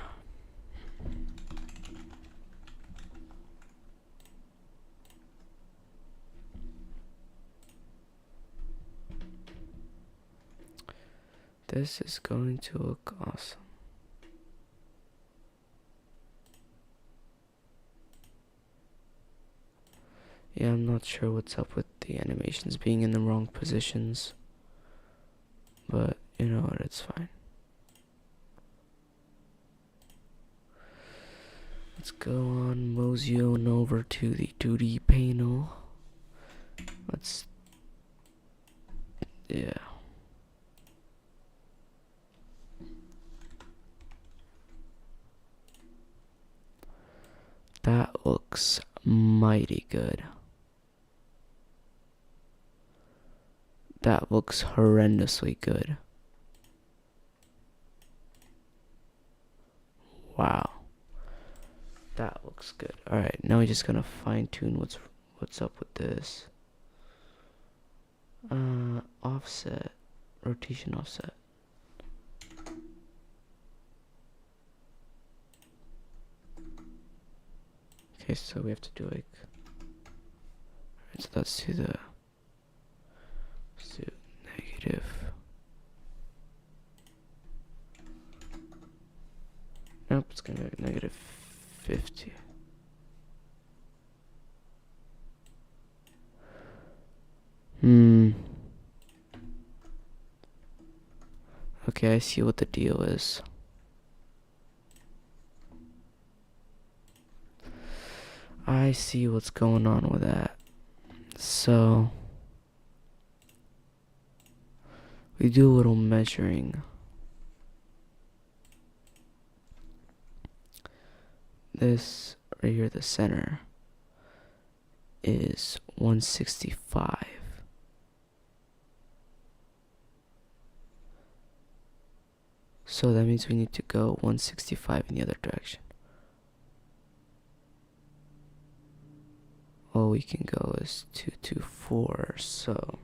This is going to look awesome. Yeah, I'm not sure what's up with the animations being in the wrong positions, but you know what, it's fine. Let's go on mosey on over to the 2D panel. Yeah. That looks mighty good. That looks horrendously good. Wow. That looks good. Alright, now we're just gonna fine tune what's up with this. Offset. Rotation offset. Okay, so we have to do like, alright, so let's do negative. Nope, it's gonna be negative 50. Okay, I see what the deal is. I see what's going on with that. So we do a little measuring. This right here, the center, is 165. So that means we need to go 165 in the other direction. All we can go is 224, so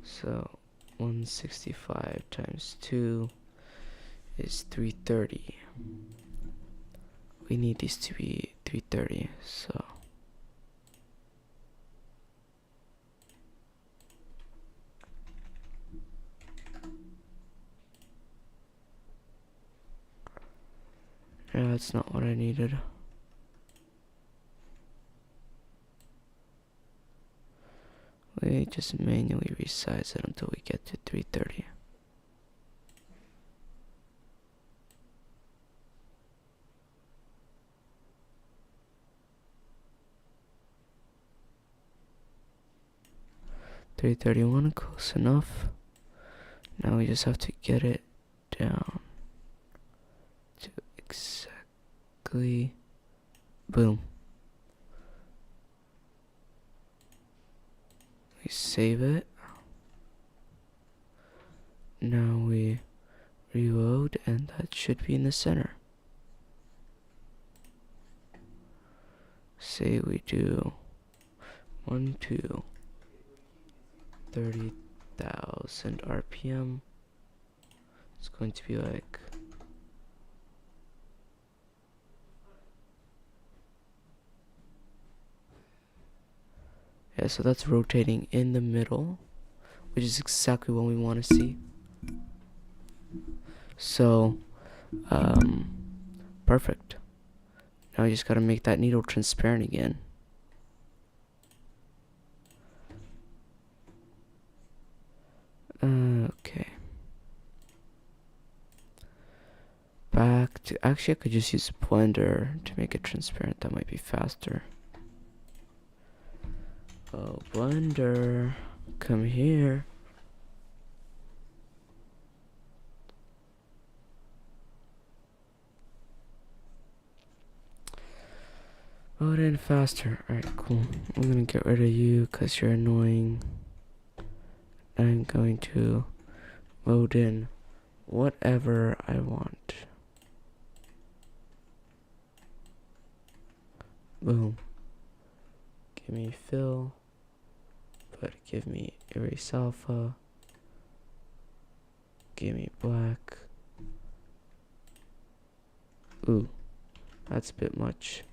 so 165 times 2 is 330. We need these to be 330, so yeah, that's not what I needed. We just manually resize it until we get to 330. $331, close enough. Now we just have to get it down to exactly Boom. We save it. Now we reload, and that should be in the center. Say we do 1, 2, 30,000 RPM. It's going to be like, yeah, so that's rotating in the middle, which is exactly what we want to see. So, perfect. Now you just gotta make that needle transparent again. Okay. Back to, actually I could just use Blender to make it transparent. That might be faster. Oh, Blender, come here. Load in faster. Alright, cool. I'm gonna get rid of you because you're annoying. I'm going to load in whatever I want. Boom. Give me fill, but give me erase alpha. Give me black. Ooh, that's a bit much.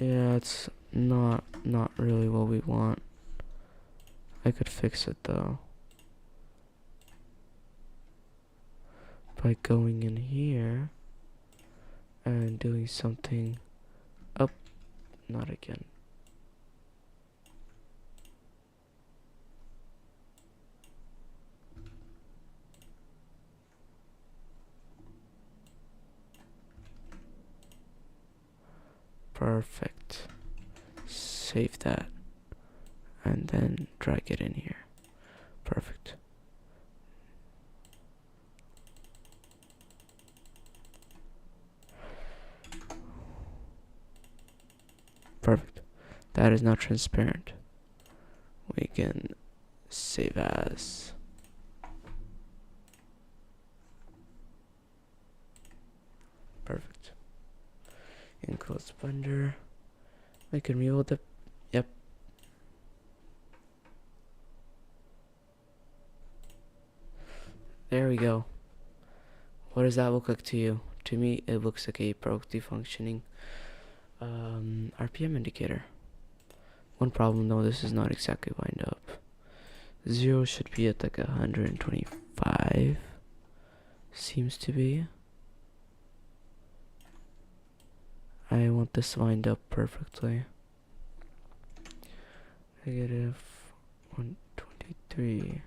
Yeah, it's not really what we want. I could fix it though by going in here and doing something up. Not again. Perfect. Save that and then drag it in here. Perfect. Perfect. That is now transparent. We can save as. Perfect. Enclose Blender. I can reload the. Yep. There we go. What does that look like to you? To me, it looks like a perfectly functioning RPM indicator. One problem though, this is not exactly lined up. 0 should be at like 125. Seems to be. I want this lined up perfectly. Negative 123.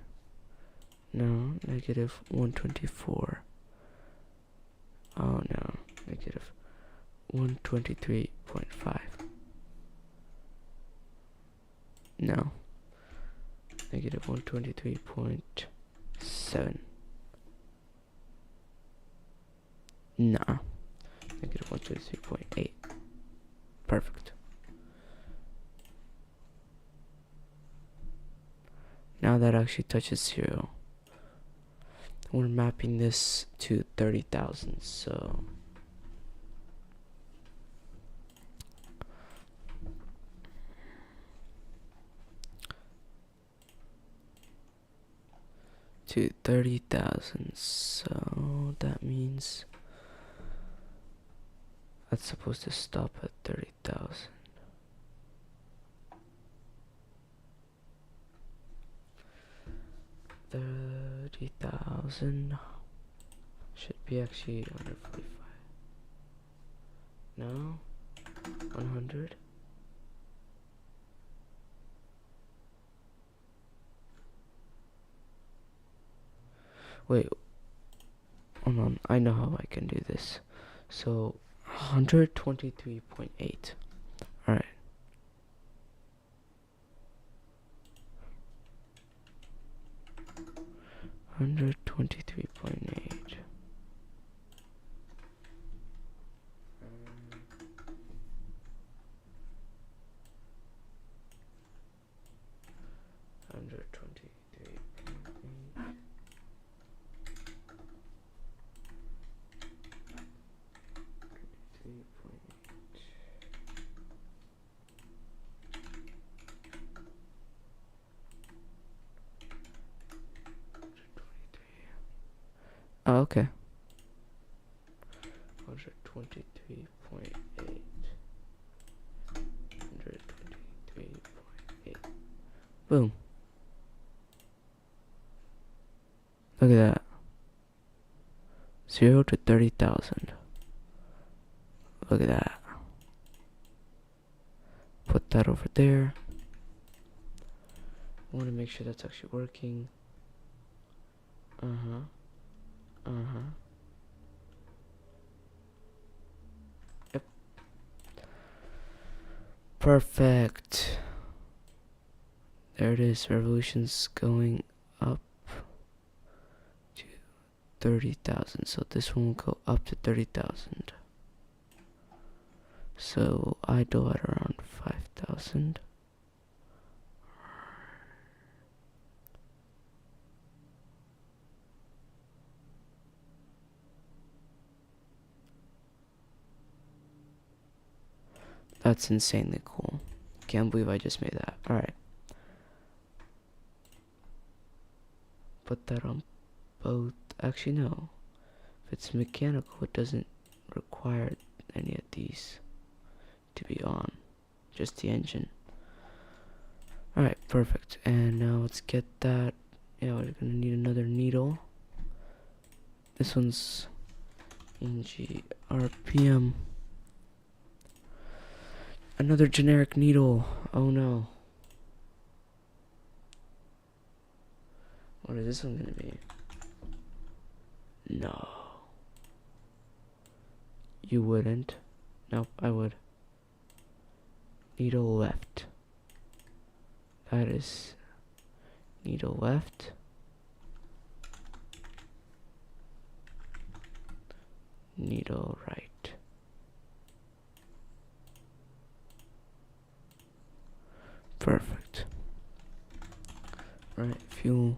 No, negative 124. Oh no, negative 123.5. No, negative 123.7. Nah, negative 123.8. Perfect. Now that actually touches 0. We're mapping this to 30,000, so to 30,000, so that means that's supposed to stop at 30,000. 30,000 should be actually 145. No, 100. Wait, hold on. I know how I can do this. So 123.8. Alright. $123.8. Oh, okay. 123.8. 123.8. Boom. Look at that. 0 to 30,000. Look at that. Put that over there. I want to make sure that's actually working. Yep. Perfect. There it is. Revolutions going up to 30,000. So this one will go up to 30,000. So idle at around 5,000. That's insanely cool. Can't believe I just made that. Alright. Put that on both. Actually, no. If it's mechanical, it doesn't require any of these to be on. Just the engine. Alright, perfect. And now let's get that. Yeah, we're gonna need another needle. This one's NG RPM. Another generic needle. Oh no. What is this one gonna be? No. You wouldn't. Nope, I would. Needle left. That is needle left. Needle right. Perfect. Right, fuel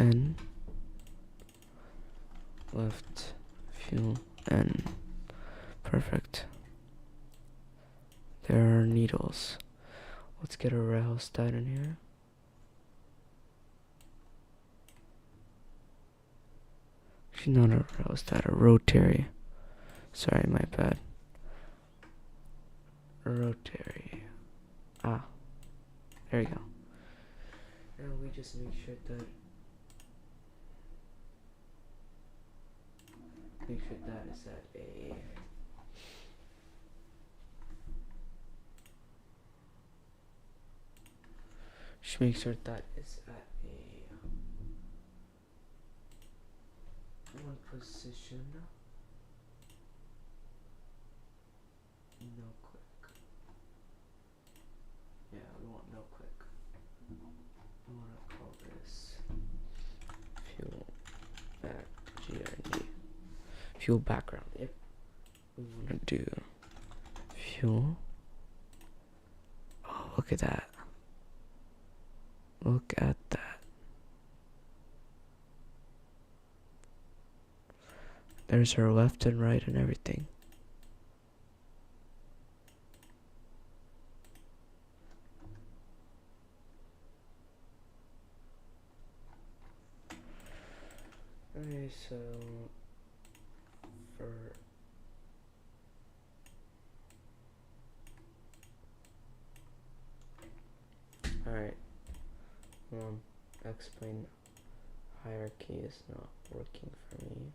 N. Left, fuel N. Perfect. There are needles. Let's get a rheostat in here. Actually, not a rheostat, a rotary. Sorry, my bad. Rotary. Ah. There you go. Now we just make sure that is at a just make sure that is at a one position. No click. Yeah, we want no click. I want to call this fuel back GRD. Fuel background. Yep. We want to do fuel. Oh, look at that. Look at that. There's our left and right and everything. Okay, so for alright, explain hierarchy is not working for me.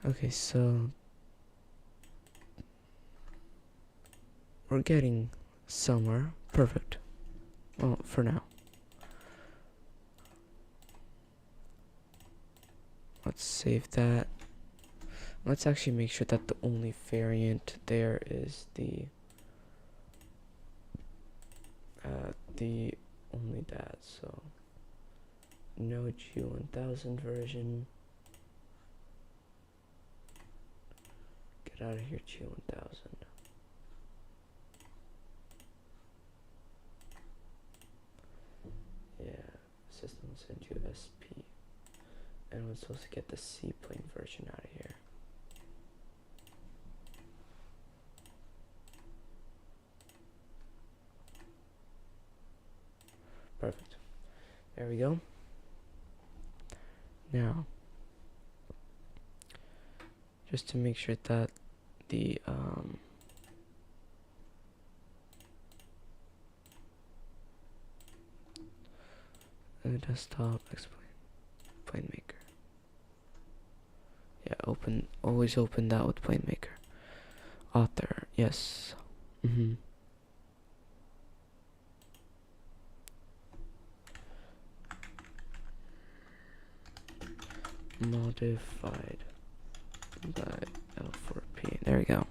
Okay, so we're getting somewhere. Perfect. Well, for now. Let's save that. Let's actually make sure that the only variant there is the only that, so no G1000 version. Get out of here, G1000. Yeah, system will send you SP. And we're supposed to get the seaplane version out of here. Perfect. There we go. Now, just to make sure that the desktop plane maker. Yeah, always open that with plane maker. Author, yes. Modified by L4P. There we go.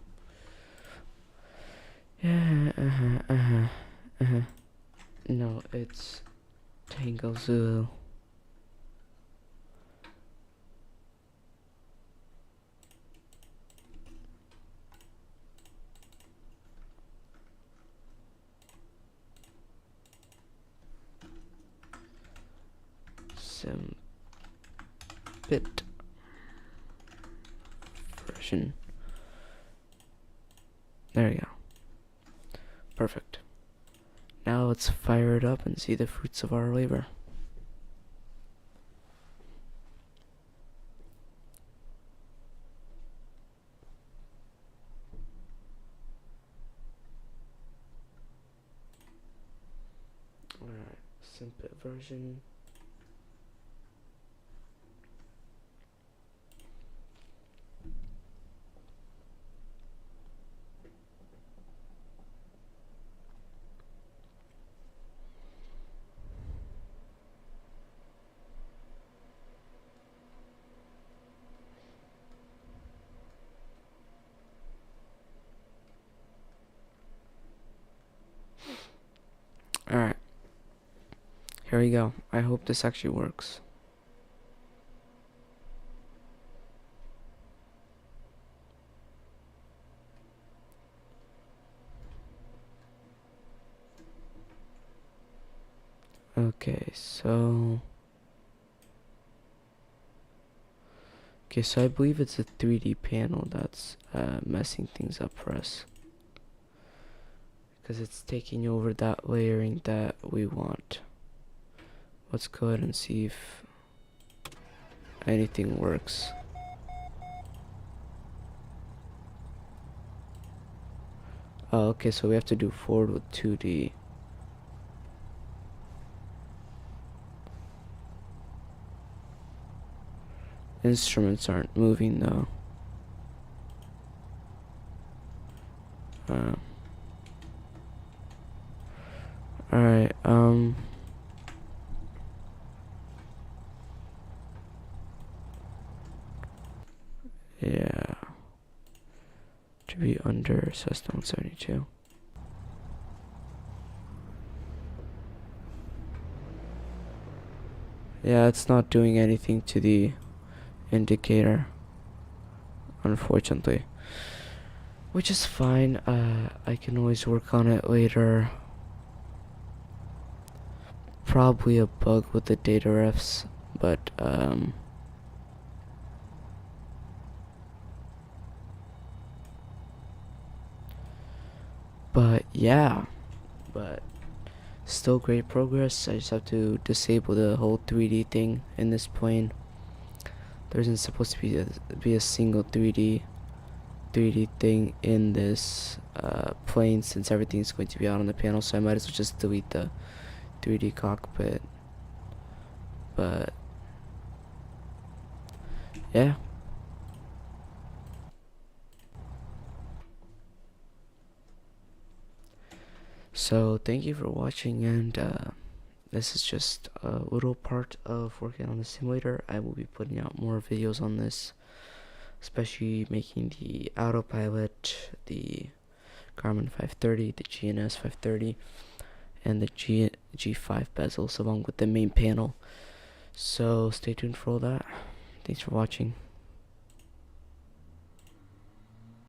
Yeah, No, it's Tango Zulu. Bit version. There we go. Perfect. Now let's fire it up and see the fruits of our labor. Alright, simple version. Alright, here we go. I hope this actually works. Okay, so I believe it's a 3D panel that's messing things up for us, because it's taking over that layering that we want. Let's go ahead and see if anything works. Oh, okay, so we have to do forward with 2D. Instruments aren't moving though. Alright, yeah. To be under Cessna 172. Yeah, it's not doing anything to the indicator, unfortunately. Which is fine. I can always work on it later. Probably a bug with the data refs, but yeah, but still great progress. I just have to disable the whole 3D thing in this plane. There isn't supposed to be a single 3D thing in this plane, since everything's going to be out on the panel, so I might as well just delete the 3D cockpit. But yeah. So thank you for watching, and this is just a little part of working on the simulator. I will be putting out more videos on this, especially making the autopilot, the Garmin 530, the GNS 530, and the G5 bezels along with the main panel. So stay tuned for all that. Thanks for watching.